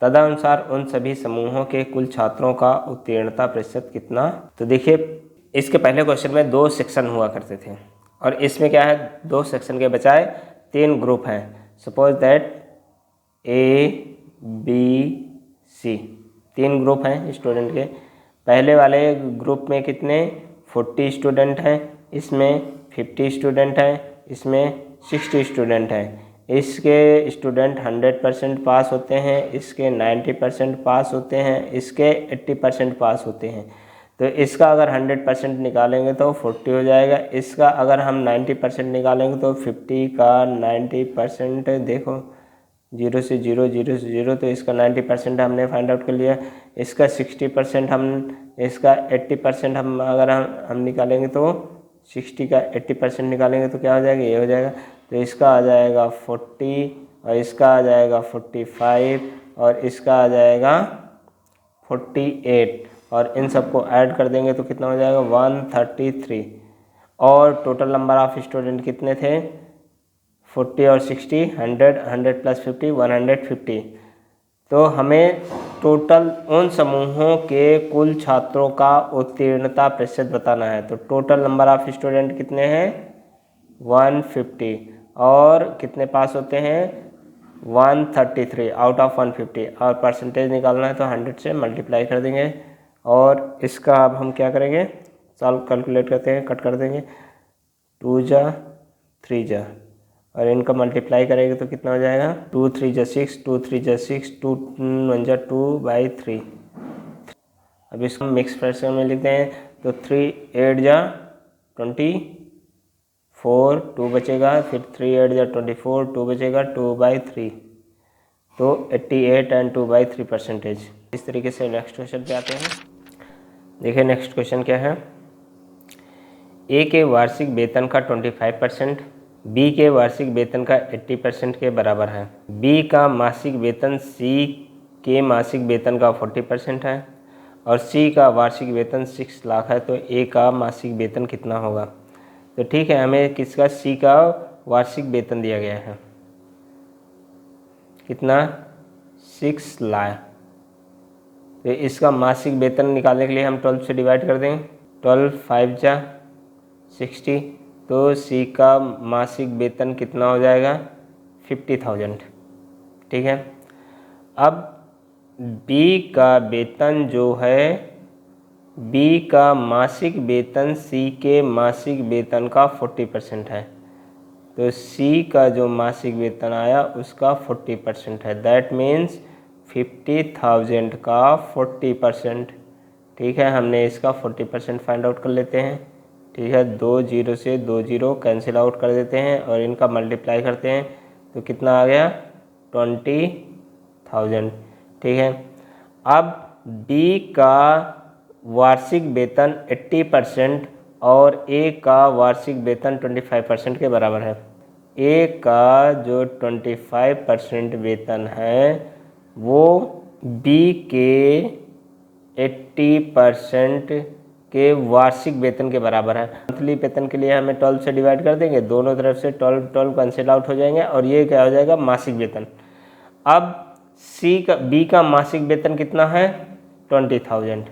तदनुसार उन सभी समूहों के कुल छात्रों का उत्तीर्णता प्रतिशत कितना। तो देखिए इसके पहले क्वेश्चन में 2 सेक्शन हुआ करते थे और इसमें क्या है 2 सेक्शन के बजाय 3 ग्रुप हैं। Suppose that A B C 3 group हैं स्टूडेंट के। पहले वाले ग्रुप में कितने 40 स्टूडेंट हैं, इसमें 50 स्टूडेंट हैं, इसमें 60 स्टूडेंट हैं। इसके स्टूडेंट 100% पास होते हैं, इसके 90% पास होते हैं, इसके 80% पास होते हैं। तो इसका अगर 100% निकालेंगे तो 40 हो जाएगा। इसका अगर हम 90% निकालेंगे तो 50 का 90% देखो 0 से 0, 0 से 0, तो इसका 90% हमने फाइंड आउट कर लिया। इसका 60% इसका 80% अगर हम निकालेंगे तो 60 का 80% निकालेंगे तो क्या हो जाएगा ये हो जाएगा। तो इसका आ जाएगा 40 और इसका आ जाएगा 45 और इसका आ जाएगा 48 और इन सबको ऐड कर देंगे तो कितना हो जाएगा 133। और टोटल नंबर ऑफ स्टूडेंट कितने थे 40 और 60, 100 प्लस 50 150। तो हमें टोटल उन समूहों के कुल छात्रों का उत्तीर्णता प्रतिशत बताना है। तो टोटल नंबर ऑफ स्टूडेंट कितने हैं 150 और कितने पास होते हैं 133 आउट ऑफ 150 और परसेंटेज निकालना है तो 100 से मल्टीप्लाई कर देंगे। और इसका अब हम क्या करेंगे सॉल्व कैलकुलेट करते हैं, कट कर देंगे 2 जा 3 जा और इनका मल्टीप्लाई करेंगे तो कितना हो जाएगा 2 3 जा 6, 2 3 जा 6, 2 1 जा 2/3। अब इसको मिक्स फ्रैक्शन में लिखते हैं तो 3 8 जा 4 2 बचेगा, फिर 3 8 जा 24 2 बचेगा 2/3, तो 88 एंड 2/3%। इस तरीके से नेक्स्ट क्वेश्चन पे आते हैं। देखिए नेक्स्ट क्वेश्चन क्या है। ए के वार्षिक वेतन का 25% बी के वार्षिक वेतन का 80% के बराबर है। बी का मासिक वेतन सी के मासिक वेतन का 40% है और सी का वार्षिक वेतन 6 लाख है, तो ए का मासिक वेतन कितना होगा। तो ठीक है, हमें किसका, सी का वार्षिक वेतन दिया गया है, कितना, 6 लाख। तो इसका मासिक वेतन निकालने के लिए हम 12 से डिवाइड कर देंगे, 12 5 जा 60, तो सी का मासिक वेतन कितना हो जाएगा, 50,000। ठीक है, अब बी का वेतन जो है, बी का मासिक वेतन सी के मासिक वेतन का 40% है, तो सी का जो मासिक वेतन आया उसका 40% है, दैट मीन्स 50,000 का 40%। ठीक है, हमने इसका 40% फाइंड आउट कर लेते हैं। ठीक है, 2 0 से 2 0 कैंसिल आउट कर देते हैं और इनका मल्टीप्लाई करते हैं, तो कितना आ गया, 20,000। ठीक है, अब बी का वार्षिक वेतन 80% और ए का वार्षिक वेतन 25% के बराबर है। ए का जो 25% वेतन है वो बी के 80% के वार्षिक वेतन के बराबर है। मंथली वेतन के लिए हमें 12 से डिवाइड कर देंगे, दोनों तरफ से 12 कैंसिल आउट हो जाएंगे और ये क्या हो जाएगा, मासिक वेतन। अब बी का मासिक वेतन कितना है, 20,000,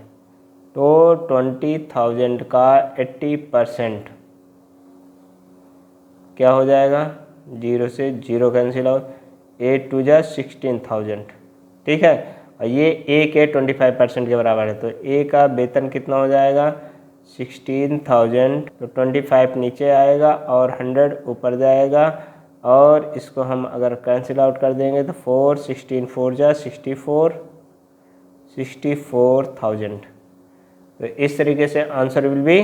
तो 20,000 का 80% क्या हो जाएगा, 0 से 0 कैंसिल आउट, 8 2 जा 16,000। ठीक है, और ये ए के 25% के बराबर है, तो ए का वेतन कितना हो जाएगा, 16,000, तो 25 नीचे आएगा और 100 ऊपर जाएगा, और इसको हम अगर कैंसिल आउट कर देंगे तो 4 16 4 जा 64,000। तो इस तरीके से answer will be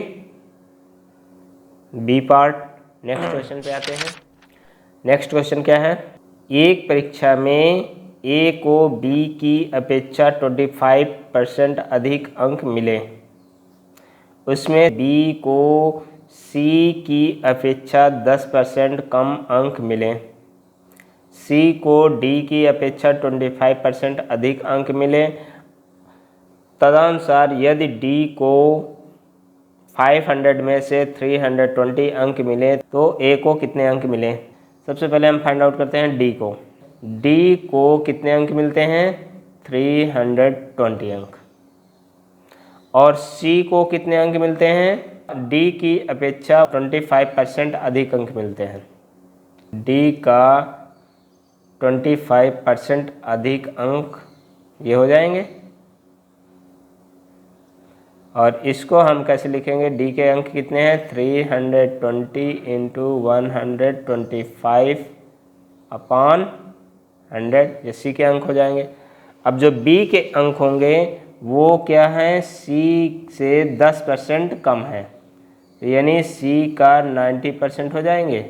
B part. Next question पे आते हैं। नेक्स्ट क्वेश्चन क्या है, एक परीक्षा में ए को बी की अपेक्षा 25% अधिक अंक मिले, उसमें बी को सी की अपेक्षा 10% कम अंक मिले, सी को डी की अपेक्षा 25% अधिक अंक मिले, तदनुसार यदि डी को 500 में से 320 अंक मिले तो ए को कितने अंक मिले। सबसे पहले हम फाइंड आउट करते हैं डी को। डी को कितने अंक मिलते हैं, 320 अंक, और सी को कितने अंक मिलते हैं, डी की अपेक्षा 25% अधिक अंक मिलते हैं। डी का 25% अधिक अंक ये हो जाएंगे, और इसको हम कैसे लिखेंगे, डी के अंक कितने हैं, 320 इंटू 125 अपॉन 100, ये सी के अंक हो जाएंगे। अब जो बी के अंक होंगे वो क्या है, सी से 10% कम है, तो यानी सी का 90% हो जाएंगे।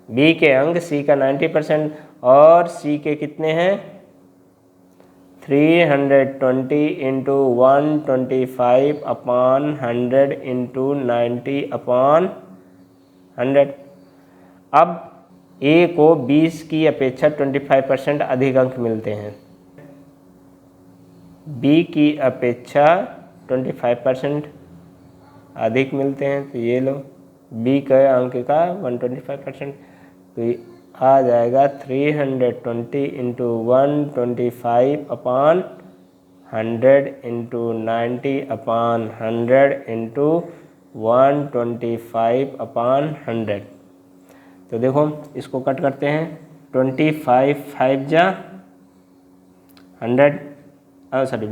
बी के अंक सी का 90% और सी के कितने हैं, 320 इंटू 125 अपॉन 100 इंटू 90 अपॉन 100। अब ए को 20 की अपेक्षा 25% अधिक अंक मिलते हैं, बी की अपेक्षा 25% अधिक मिलते हैं, तो ये लो बी के अंक का 125%, तो ये आ जाएगा 320 into 125 upon 100 into 90 upon 100 into 125 upon 100। तो देखो इसको कट करते हैं, 25 5 जा 100, सॉरी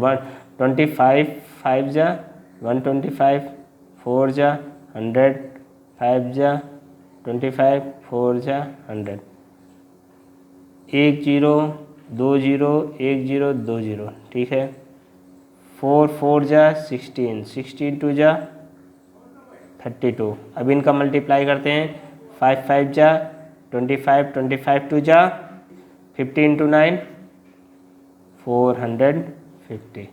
25 5 जा 125, 4 जा 100, 5 जा 25, 4 जा 100, 1 0 2 0 1 0 2 0। ठीक है, 4 4 जा 16, 16 2 जा 32। अब इनका मल्टीप्लाई करते हैं, 5 5 जा 25, 25 2 जा 50 इंटू 9 450।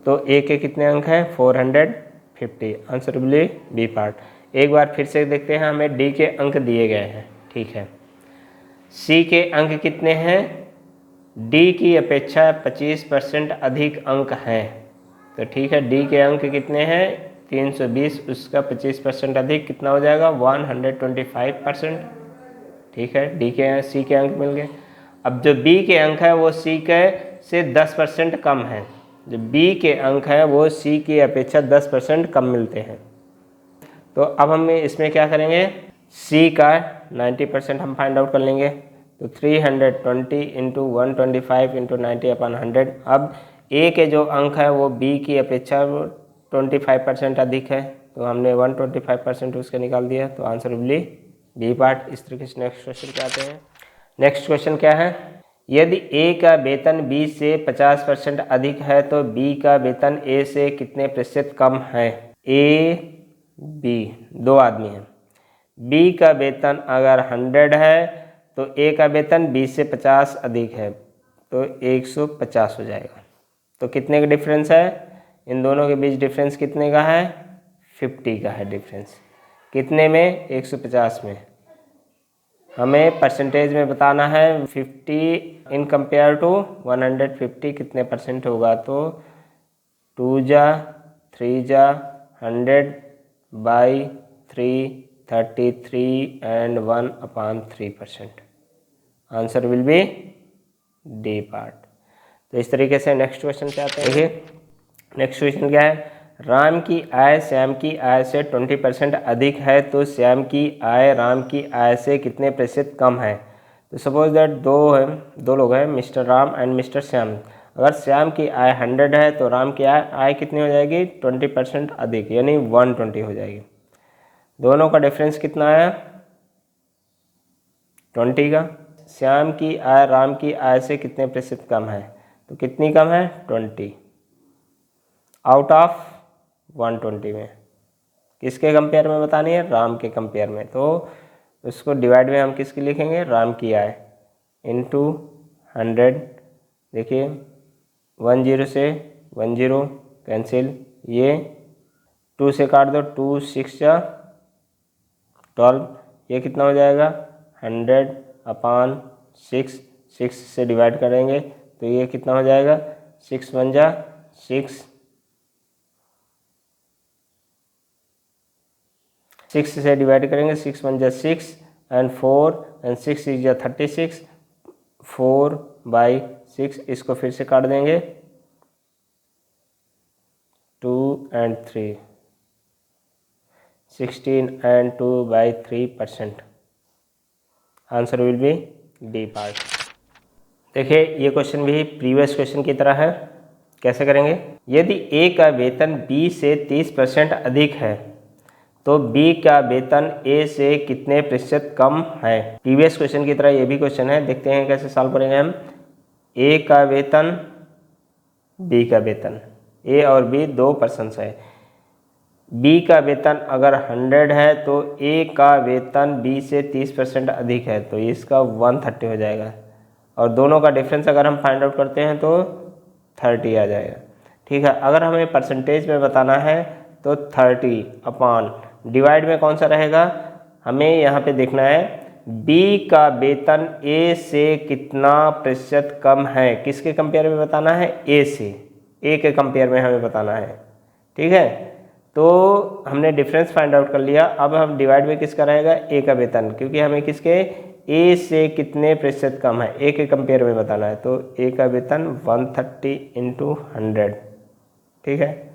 तो ए के कितने अंक हैं? 450। Answer will be B part. एक बार फिर से देखते हैं, हमें डी के अंक दिए गए हैं, ठीक है। सी के अंक कितने हैं? डी की अपेक्षा 25% अधिक अंक हैं, तो ठीक है, डी के अंक कितने हैं? 320, उसका 25% अधिक कितना हो जाएगा? 125%। ठीक है, डी के सी के अंक मिल गए। अब जो बी के अंक है वो सी के से 10% कम है। जो बी के अंक है वो सी की अपेक्षा 10% कम मिलते हैं। तो अब हम इसमें क्या करेंगे? सी का 90% हम फाइंड आउट कर लेंगे। तो 320 इंटू 125 इंटू 90/100। अब ए के जो अंक है वो बी की अपेक्षा 25% अधिक है, तो हमने 125% उसका निकाल दिया, तो answer will be B part. इस तरीके से नेक्स्ट क्वेश्चन पे आते हैं। नेक्स्ट क्वेश्चन क्या है? यदि ए का वेतन बी से 50% अधिक है तो बी का वेतन ए से कितने प्रतिशत कम है? ए बी दो आदमी हैं। बी का वेतन अगर 100 है तो ए का वेतन बी से 50 अधिक है, तो 150 हो जाएगा। तो कितने का डिफरेंस है? इन दोनों के बीच डिफरेंस कितने का है? 50 का है डिफरेंस। कितने में? 150 में। हमें परसेंटेज में बताना है 50 इन कंपेयर टू 150 कितने परसेंट होगा। तो 2 जा 3 जा 100/3 33 and 1/3%। Answer will B D part. तो इस तरीके से नेक्स्ट क्वेश्चन पे आते हैं। देखिए नेक्स्ट क्वेश्चन क्या है? राम की आय श्याम की आय से 20% अधिक है तो श्याम की आय राम की आय से कितने प्रतिशत कम है? तो सपोज दैट दो लोग हैं, mister Ram and mister Shyam. अगर श्याम की आय 100 है तो राम की आय कितनी हो जाएगी? 20% अधिक, यानी 120 हो जाएगी। दोनों का डिफरेंस कितना आया? 20 का। श्याम की आय राम की आय से कितने प्रतिशत कम है? तो कितनी कम है? 20 आउट ऑफ 120 में। किसके कंपेयर में बतानी है? राम के कंपेयर में। तो उसको डिवाइड में हम किसकी लिखेंगे? राम की आय इंटू 100। देखिए 10 से 10 कैंसिल, ये 2 से काट दो, 2 6 जा 12, ये कितना हो जाएगा? 100/6। 6 से डिवाइड करेंगे तो ये कितना हो जाएगा? 6 1 जा 6, 6 से डिवाइड करेंगे, 6 1 जा 6 एंड 4 एंड 6 6 जा 36, 4/6। इसको फिर से काट देंगे, 2 and 3, 16 and 2/3%। Answer will B D part. देखिए ये क्वेश्चन भी प्रीवियस क्वेश्चन की तरह है। कैसे करेंगे? यदि ए का वेतन बी से 30% अधिक है तो बी का वेतन ए से कितने प्रतिशत कम है? प्रीवियस क्वेश्चन की तरह ये भी क्वेश्चन है, देखते हैं कैसे सॉल्व करेंगे हम। ए का वेतन बी का वेतन, ए और बी दो पर्सन्स है। बी का वेतन अगर 100 है तो ए का वेतन बी से 30% अधिक है, तो इसका 130 हो जाएगा। और दोनों का डिफरेंस अगर हम फाइंड आउट करते हैं तो 30 आ जाएगा। ठीक है, अगर हमें परसेंटेज में बताना है तो 30 अपॉन डिवाइड में कौन सा रहेगा? हमें यहाँ पे देखना है बी का वेतन ए से कितना प्रतिशत कम है। किसके कंपेयर में बताना है? ए से, ए के कंपेयर में हमें बताना है। ठीक है, तो हमने डिफरेंस फाइंड आउट कर लिया। अब हम डिवाइड में किसका रहेगा? ए का वेतन, क्योंकि हमें किसके ए से कितने प्रतिशत कम है ए के कंपेयर में बताना है। तो ए का वेतन 130 इंटू 100। ठीक है,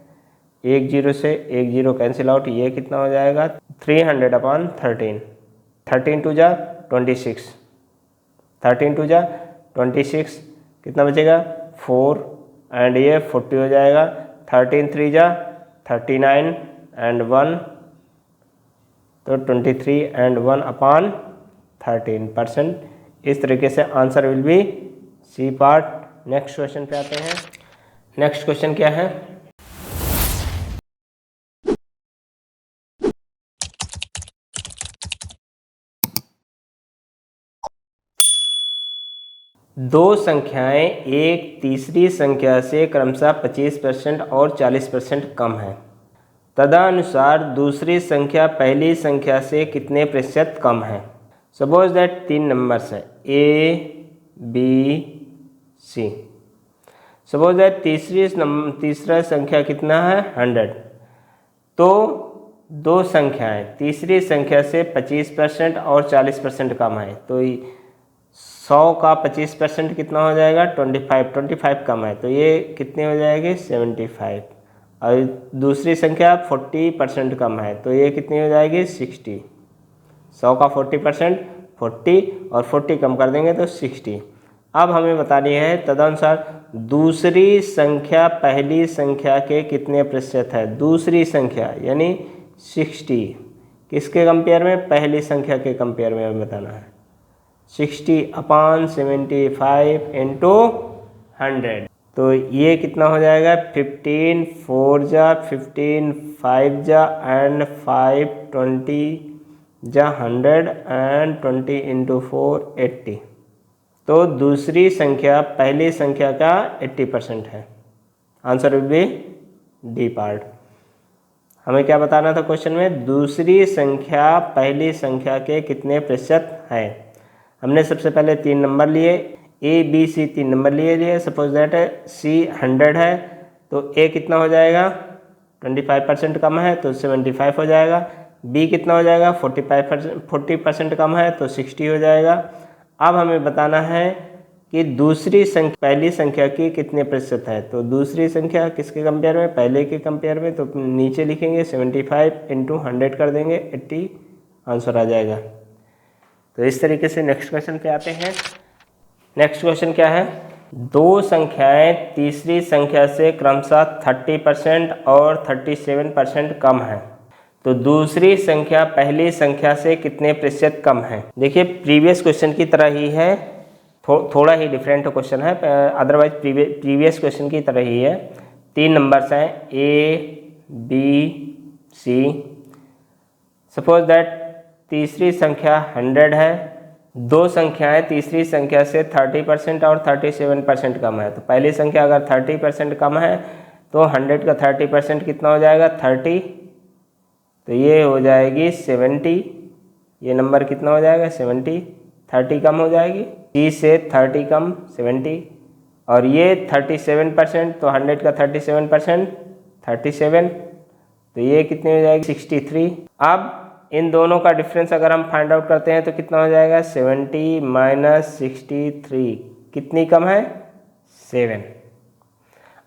1 0 से 1 0 कैंसिल आउट, ये कितना हो जाएगा? 300/13। 13 2 जा 26, 13 2 जा 26, कितना बचेगा? 4 एंड ये 40 हो जाएगा। 13 3 जा 39 एंड 1, तो 23 एंड 1/13%। इस तरीके से answer will be C part. Next question पे आते हैं। नेक्स्ट क्वेश्चन क्या है? दो संख्याएं एक तीसरी संख्या से क्रमशः 25% और 40% कम है, तदनुसार दूसरी संख्या पहली संख्या से कितने प्रतिशत कम है। सपोज दैट 3 नंबर्स है A, B, C। Suppose that तीसरा संख्या कितना है 100। तो दो संख्याएं तीसरी संख्या से 25% और 40% कम है, तो 100 का 25% कितना हो जाएगा 25 कम है, तो ये कितनी हो जाएगी 75। और दूसरी संख्या 40% कम है, तो ये कितनी हो जाएगी 60। 100 का 40% 40 और 40 कम कर देंगे तो 60। अब हमें बतानी है तदनुसार दूसरी संख्या पहली संख्या के कितने प्रतिशत है। दूसरी संख्या यानी 60 किसके कंपेयर में, पहली संख्या के कंपेयर में हमें बताना है। 60/75 इंटू 100, तो ये कितना हो जाएगा 15 4 जा 15 5 जा एंड 5 20 जा 120 इंटू 4 80। तो दूसरी संख्या पहली संख्या का 80% है। Answer will B D part. हमें क्या बताना था क्वेश्चन में, दूसरी संख्या पहली संख्या के कितने प्रतिशत है। हमने सबसे पहले 3 नंबर लिए, A B C 3 नंबर लिए। सपोज दैट C 100 है, तो A कितना हो जाएगा 25% कम है तो 75 हो जाएगा। B कितना हो जाएगा 40% कम है तो 60 हो जाएगा। अब हमें बताना है कि दूसरी संख्या पहली संख्या की कितने प्रतिशत है। तो दूसरी संख्या किसके कंपेयर में, पहले के कंपेयर में, तो नीचे लिखेंगे 75 इंटू 100 कर देंगे 80, आंसर आ जाएगा। तो इस तरीके से नेक्स्ट क्वेश्चन पे आते हैं। नेक्स्ट क्वेश्चन क्या है, दो संख्याएं तीसरी संख्या से क्रमशः 30% और 37% कम है, तो दूसरी संख्या पहली संख्या से कितने प्रतिशत कम है। देखिए प्रीवियस क्वेश्चन की तरह ही है, थोड़ा ही डिफरेंट क्वेश्चन है, अदरवाइज प्रीवियस क्वेश्चन की तरह ही है। 3 नंबर्स हैं A B C। Suppose that तीसरी संख्या 100 है, दो संख्याएं तीसरी संख्या से 30% और 37% कम है। तो पहली संख्या अगर 30% कम है तो 100 का 30% कितना हो जाएगा 30, तो ये हो जाएगी 70। ये नंबर कितना हो जाएगा 70, 30 कम हो जाएगी, C से 30 कम 70, और ये 37%, तो 100 का 37% 37, तो ये कितनी हो जाएगी 63। अब इन दोनों का डिफरेंस अगर हम फाइंड आउट करते हैं तो कितना हो जाएगा 70 माइनस 63, कितनी कम है 7।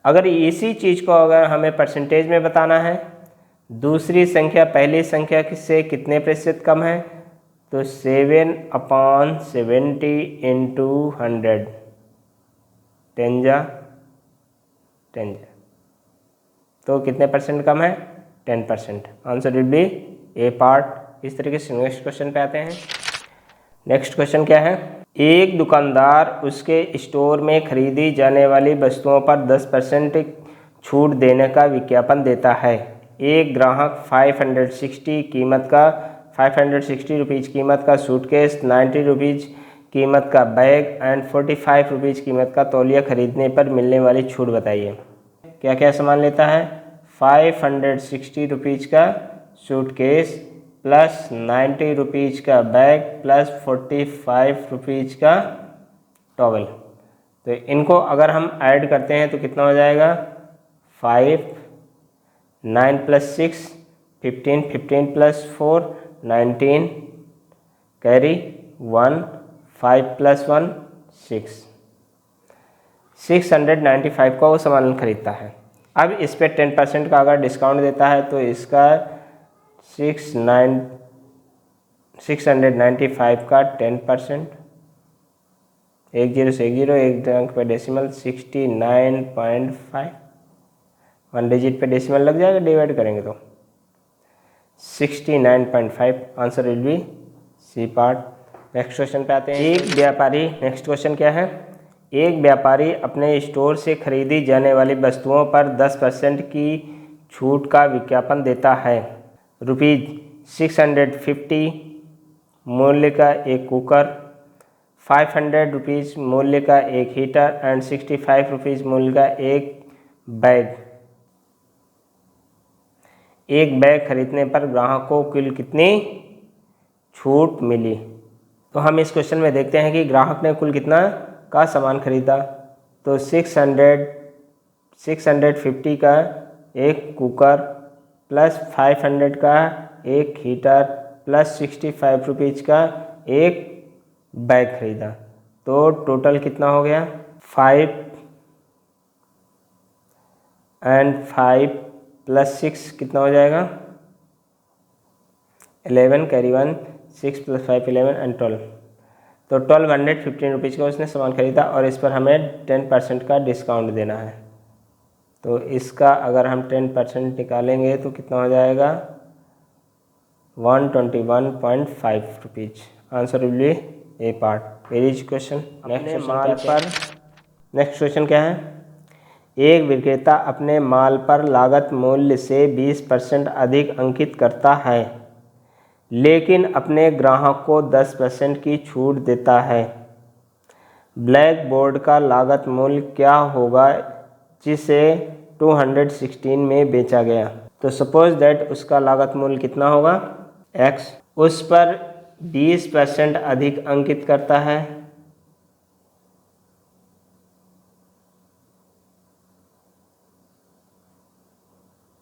अगर इसी चीज़ को अगर हमें परसेंटेज में बताना है, दूसरी संख्या पहली संख्या से कितने प्रतिशत कम है, तो 7/70 इंटू 100, 10 जा, तो कितने परसेंट कम है 10%। Answer will be A part. इस तरीके से नेक्स्ट क्वेश्चन पे आते हैं। नेक्स्ट क्वेश्चन क्या है, एक दुकानदार उसके स्टोर में खरीदी जाने वाली वस्तुओं पर 10% छूट देने का विज्ञापन देता है। एक ग्राहक 560 रुपीज़ कीमत का सूटकेस, 90 रुपीज़ कीमत का बैग एंड 45 रुपीज़ कीमत का तौलिया खरीदने पर मिलने वाली छूट बताइए। क्या क्या सामान लेता है, 560 रुपीज़ का सूटकेस प्लस 90 रुपीज़ का बैग प्लस 45 रुपीज़ का टॉवल। तो इनको अगर हम ऐड करते हैं तो कितना हो जाएगा 5, 9 + 6 15, 15 + 4 19, कैरी 1, 5 + 1 6, 695 का वो सामान खरीदता है। अब इस पर 10% का अगर डिस्काउंट देता है तो इसका 695 का 10%, 1 0 से 1 0, एक अंक पे डेसिमल 69.5, 1 डिजिट पे डेसिमल लग जाएगा, डिवाइड करेंगे तो 69.5। Answer will be C part. Next question पे आते हैं। एक व्यापारी, नेक्स्ट क्वेश्चन क्या है, एक व्यापारी अपने स्टोर से खरीदी जाने वाली वस्तुओं पर 10% की छूट का विज्ञापन देता है। ₹650 मूल्य का एक कुकर, 500 रुपीज़ मूल्य का एक हीटर एंड 65 रुपीज़ मूल्य का एक बैग खरीदने पर ग्राहक को कुल कितनी छूट मिली। तो हम इस क्वेश्चन में देखते हैं कि ग्राहक ने कुल कितना का सामान खरीदा। तो 650 का एक कुकर प्लस 500 का एक हीटर प्लस 65 रुपीज़ का एक बैग खरीदा। तो टोटल कितना हो गया 5 एंड 5 प्लस 6 कितना हो जाएगा 11 कैरी 1 6 प्लस 5 11 एंड 12। तो 1215 रुपीज़ का उसने सामान खरीदा और इस पर हमें 10% का डिस्काउंट देना है। तो इसका अगर हम 10% निकालेंगे तो कितना हो जाएगा 121.5 rupees. Answer will be A part. Very question. Next question क्या है। एक विक्रेता अपने माल पर लागत मूल्य से 20% अधिक अंकित करता है लेकिन अपने ग्राहक को 10% की छूट देता है। ब्लैक बोर्ड का लागत मूल्य क्या होगा जिसे 216 में बेचा गया। तो सपोज दैट उसका लागत मूल्य कितना होगा x, उस पर 20% अधिक अंकित करता है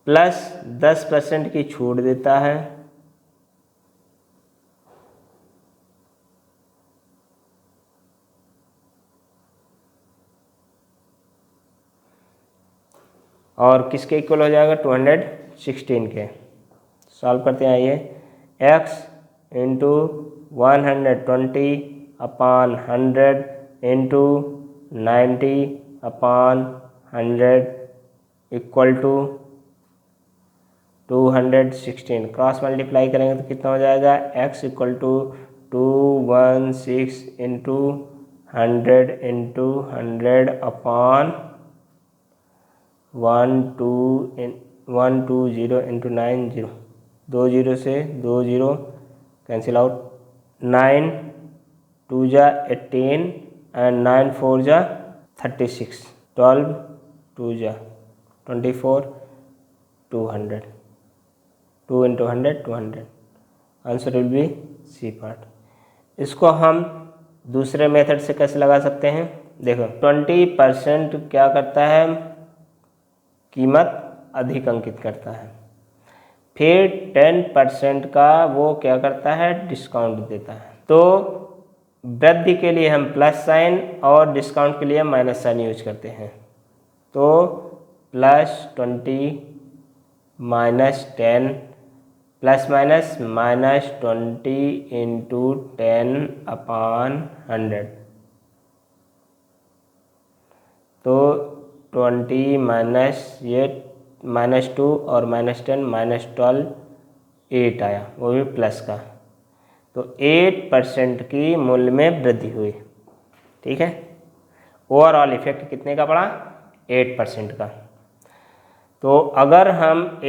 प्लस 10% की छूट देता है और किसके इक्वल हो जाएगा 216 के। सॉल्व करते हैं। आइए x into 120/100 into 90/100 equal to 216। Cross multiply करेंगे तो कितना हो जाएगा x equal to 216 into 100 into 100/120 into 90। 2 0 से 2 0 कैंसिल आउट। 9 2 जा 18 एंड 9 4 जा 36। 12 2 जा 24 200। 2 into 100 200। Answer will be C part. इसको हम दूसरे मेथड से कैसे लगा सकते हैं। देखो 20% क्या करता है कीमत अधिक अंकित करता है, फिर 10% का वो क्या करता है डिस्काउंट देता है। तो वृद्धि के लिए हम प्लस साइन और डिस्काउंट के लिए माइनस साइन यूज करते हैं। तो +20 -10 प्लस माइनस -20 इंटू 10/100। तो 20 माइनस ये -2 और -10 -12 8 आया, वो भी प्लस का। तो 8% की मूल्य में वृद्धि हुई। ठीक है, ओवरऑल इफेक्ट कितने का पड़ा 8% का। तो अगर हम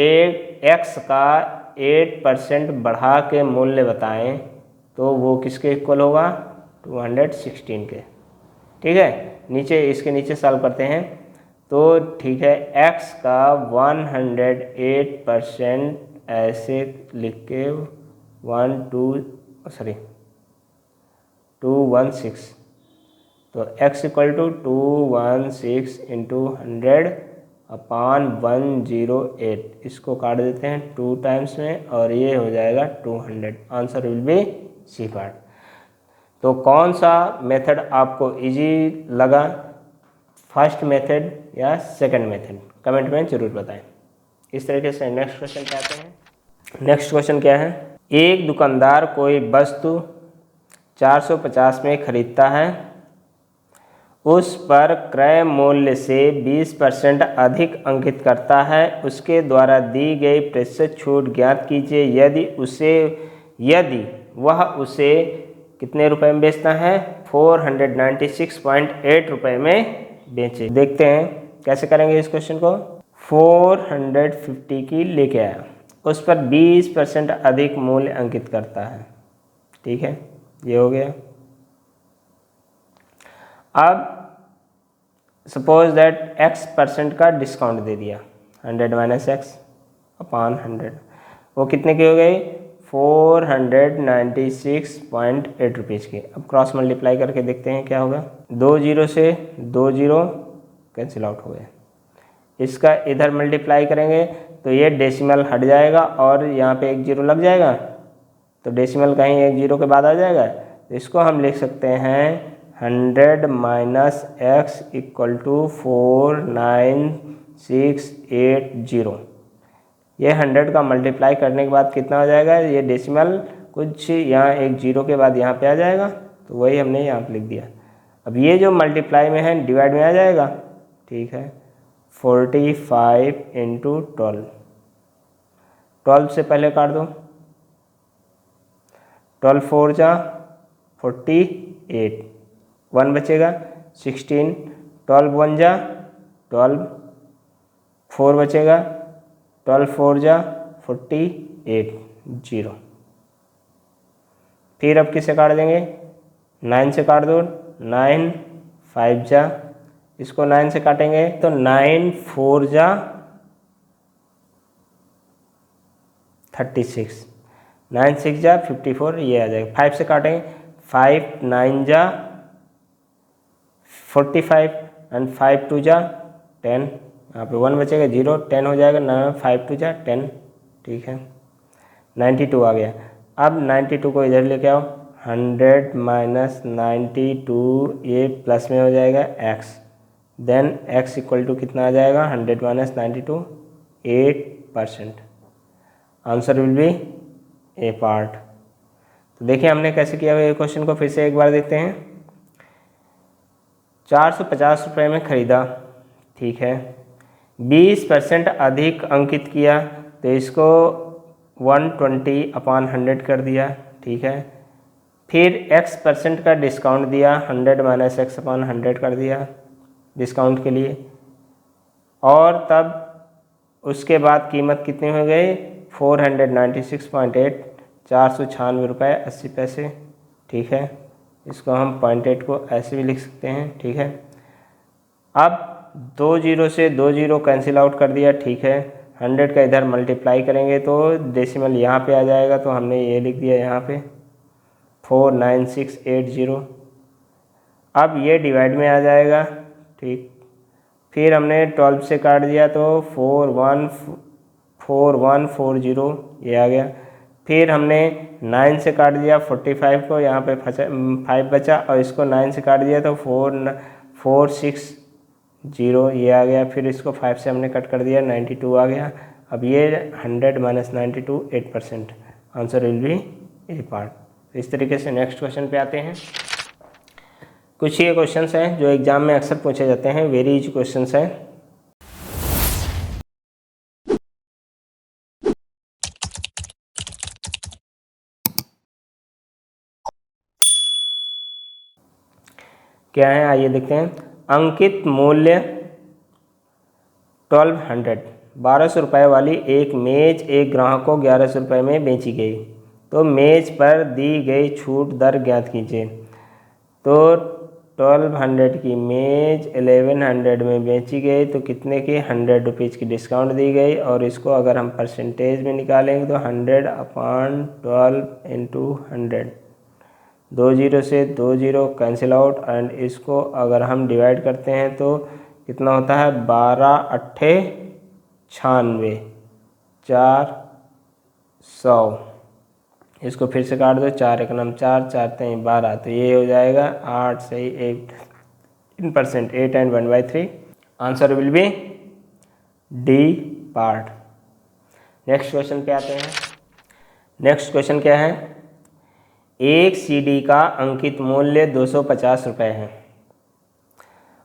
x का 8% बढ़ा के मूल्य बताएं तो वो किसके इक्वल होगा 216 के। ठीक है, नीचे इसके नीचे सॉल्व करते हैं। तो ठीक है, x का 108% ऐसे लिख के 216। तो x इक्वल टू 216 इंटू 100/108। इसको काट देते हैं 2 टाइम्स में और ये हो जाएगा 200। Answer will be C part. तो कौन सा मेथड आपको इजी लगा, फर्स्ट मेथड या सेकंड मेथड, कमेंट में जरूर बताएं। इस तरीके से नेक्स्ट क्वेश्चन पे आते हैं। नेक्स्ट क्वेश्चन क्या है। एक दुकानदार कोई वस्तु 450 में खरीदता है, उस पर क्रय मूल्य से 20% अधिक अंकित करता है। उसके द्वारा दी गई प्रतिशत छूट ज्ञात कीजिए यदि वह उसे कितने रुपए में बेचता है 496.8 रुपये में बेचे। देखते हैं कैसे करेंगे इस क्वेश्चन को। 450 की लेके आया, उस पर 20% अधिक मूल्य अंकित करता है। ठीक है, ये हो गया। अब सपोज दैट x% का डिस्काउंट दे दिया, 100 माइनस एक्स अपॉन 100, वो कितने की हो गई? 496.8 रुपीज़ की। अब क्रॉस मल्टीप्लाई करके देखते हैं क्या होगा। 2 जीरो से 2 जीरो कैंसिल आउट हो गए, इसका इधर मल्टीप्लाई करेंगे तो ये डेसिमल हट जाएगा और यहाँ पे 1 जीरो लग जाएगा, तो डेसिमल कहीं 1 जीरो के बाद आ जाएगा। तो इसको हम लिख सकते हैं 100 माइनस एक्स इक्वल टू 49680। ये 100 का मल्टीप्लाई करने के बाद कितना हो जाएगा? ये डेसिमल कुछ यहाँ 1 जीरो के बाद यहाँ पे आ जाएगा, तो वही हमने यहाँ पे लिख दिया। अब ये जो मल्टीप्लाई में है डिवाइड में आ जाएगा, ठीक है। 45 इंटू 12 से पहले काट दो, 12 4 जा 48, 1 बचेगा 16, 12 1 जा 12, 4 बचेगा, 12 4 जा 48, 0। फिर अब किसे काट देंगे? 9 से काट दो, 9 5 जा, इसको 9 से काटेंगे तो 9 4 जा 36, 9 6 जा 54, ये आ जाएगा। 5 से काटेंगे, 5 9 जा 45 एंड 5 2 जा 10, यहाँ पे 1 बचेगा 0, 10 हो जाएगा, 5 2 जा 10, ठीक है। 92 आ गया। अब 92 को इधर लेके आओ, 100 माइनस 92, ये प्लस में हो जाएगा x, then x equal to कितना आ जाएगा? 100 minus 92, 8%। Answer will be A part. तो देखिए हमने कैसे किया हुआ ये क्वेश्चन को फिर से एक बार देखते हैं। 450 रुपये में ख़रीदा, ठीक है, 20% अधिक अंकित किया तो इसको 120 अपॉन 100 कर दिया, ठीक है। फिर x% का डिस्काउंट दिया, 100 माइनस एक्स अपॉन 100 कर दिया डिस्काउंट के लिए, और तब उसके बाद कीमत कितनी हो गई? 496.8, 496 रुपये 80 पैसे, ठीक है। इसको हम 0.8 को ऐसे भी लिख सकते हैं, ठीक है। अब 2 जीरो से 2 जीरो कैंसिल आउट कर दिया, ठीक है। 100 का इधर मल्टीप्लाई करेंगे तो डेसिमल यहाँ पे आ जाएगा, तो हमने ये लिख दिया यहाँ पे 49680। अब ये डिवाइड में आ जाएगा, ठीक। फिर हमने 12 से काट दिया तो 4140 ये आ गया। फिर हमने 9 से काट दिया 45 को, यहाँ पे 5 बचा, और इसको 9 से काट दिया तो 460 ये आ गया। फिर इसको 5 से हमने कट कर दिया, 92 आ गया। अब ये 100 minus 92, 8%। Answer will be A part. इस तरीके से नेक्स्ट क्वेश्चन पे आते हैं। कुछ ये क्वेश्चंस हैं जो एग्जाम में अक्सर पूछे जाते हैं, वेरी इजी क्वेश्चंस हैं। क्या है आइए देखते हैं। अंकित मूल्य 1200 रुपये वाली एक मेज एक ग्राहक को 1100 रुपये में बेची गई, तो मेज पर दी गई छूट दर ज्ञात कीजिए। तो 1200 की मेज 1100 में बेची गई, तो कितने की? 100 रुपीज़ की डिस्काउंट दी गई, और इसको अगर हम परसेंटेज में निकालेंगे तो 100 अपॉन 12 इंटू 100, 2 जीरो से 2 जीरो कैंसिल आउट, एंड इसको अगर हम डिवाइड करते हैं तो कितना होता है? 12 अट्ठे 96, 400। इसको फिर से काट दो, 4 एक नाम 4, 4 3 12, तो ये हो जाएगा 8 सही 8%, 8 and 1/3। Answer will B D part. Next question पे आते हैं। नेक्स्ट क्वेश्चन क्या है? एक सीडी का अंकित मूल्य 250 रुपये है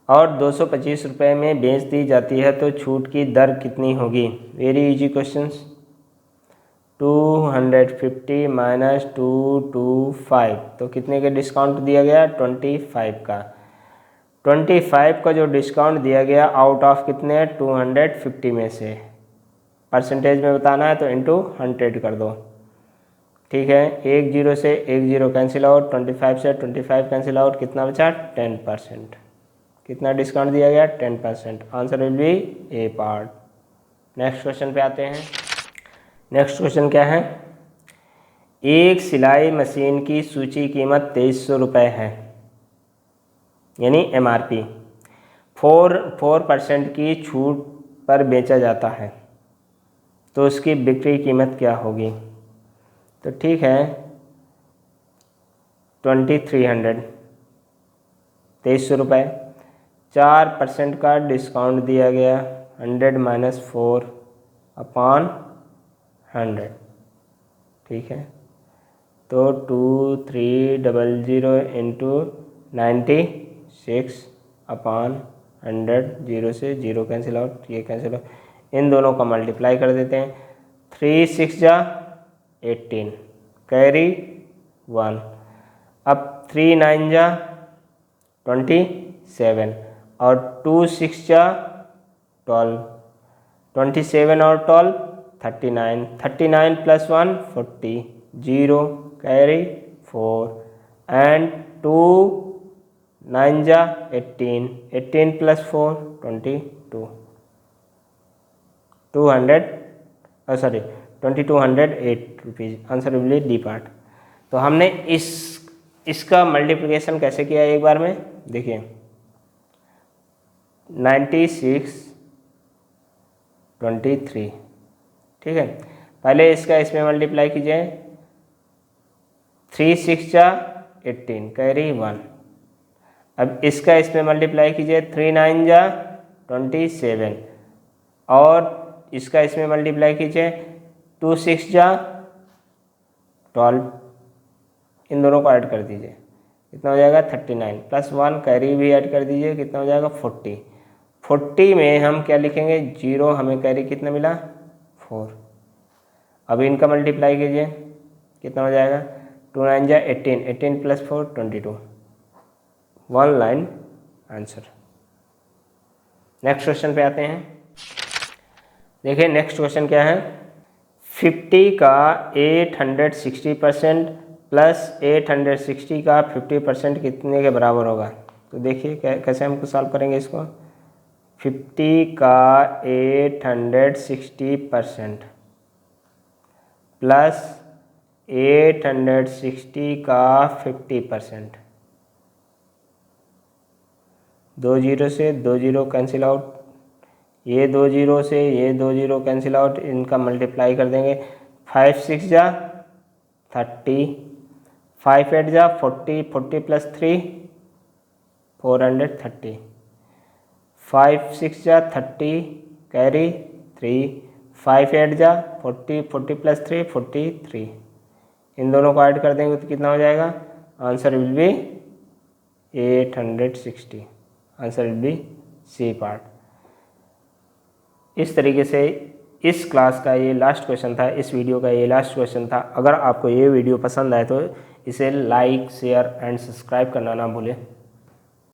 और 225 रुपये में बेच दी जाती है, तो छूट की दर कितनी होगी? Very easy questions. 250 माइनस 225, तो कितने का डिस्काउंट दिया गया? 25 का। 25 का जो डिस्काउंट दिया गया आउट ऑफ कितने? 250 में से। परसेंटेज में बताना है तो इंटू 100 कर दो। ठीक है, एक जीरो से एक जीरो कैंसिल आउट, 25 से 25 कैंसिल आउट, कितना बचा 10%। कितना डिस्काउंट दिया गया 10%। Answer will be A part. Next question पे आते हैं। नेक्स्ट क्वेश्चन क्या है, एक सिलाई मशीन की सूची कीमत 2300 रुपये है, यानी MRP 4% की छूट पर बेचा जाता है, तो उसकी बिक्री कीमत क्या होगी। तो ठीक है 2300, 2300 रुपये, 4% का डिस्काउंट दिया गया, 100 माइनस 4 अपॉन 100, ठीक है। तो 2300 इंटू 96 अपॉन 100, 0 से 0 कैंसिल आउट, ये कैंसिल आउट, इन दोनों का मल्टीप्लाई कर देते हैं। 3 6 जा 18, कैरी 1, अब 3 9 जा 27 और 2 6 जा 12, 27 और 12 39, 39 प्लस 1 40, 0 कैरी 4 एंड 2 9 जा 18, 18 plus 4 22, 2208 rupees. Answer will B D part. तो हमने इसका मल्टीप्लिकेशन कैसे किया एक बार में देखिए, 96 23, ठीक है। पहले इसका इसमें मल्टीप्लाई कीजिए, 3 6 जा 18 कैरी 1, अब इसका इसमें मल्टीप्लाई कीजिए, 3 9 जा 27 और इसका इसमें मल्टीप्लाई कीजिए, 2 6 जा 12, इन दोनों को ऐड कर दीजिए, कितना हो जाएगा 39 प्लस 1 कैरी भी ऐड कर दीजिए, कितना हो जाएगा 40। 40 में हम क्या लिखेंगे 0, हमें कैरी कितना मिला 4। अब इनका मल्टीप्लाई कीजिए, कितना हो जाएगा 2 9 जा 18, 18 plus 4 22, 1 line answer. Next question पे आते हैं। देखिए नेक्स्ट क्वेश्चन क्या है, 50 का 860% प्लस 860 का 50% कितने के बराबर होगा। तो देखिए कैसे हमको सॉल्व करेंगे इसको। 50 का 860% प्लस 860 का 50%, 2 जीरो से 2 जीरो कैंसिल आउट, ये 2 जीरो से ये 2 जीरो कैंसिल आउट, इनका मल्टीप्लाई कर देंगे। 5 6 जा 30, 5 8 जा 40, 40 प्लस 3 430, 5 6 जा 30 कैरी 3, 5 8 जा 40, 40 प्लस 3 43, इन दोनों को ऐड कर देंगे तो कितना हो जाएगा। Answer will be 860। Answer will be C part. इस तरीके से इस क्लास का ये लास्ट क्वेश्चन था, इस वीडियो का ये लास्ट क्वेश्चन था। अगर आपको ये वीडियो पसंद आए तो इसे लाइक शेयर एंड सब्सक्राइब करना ना भूलें।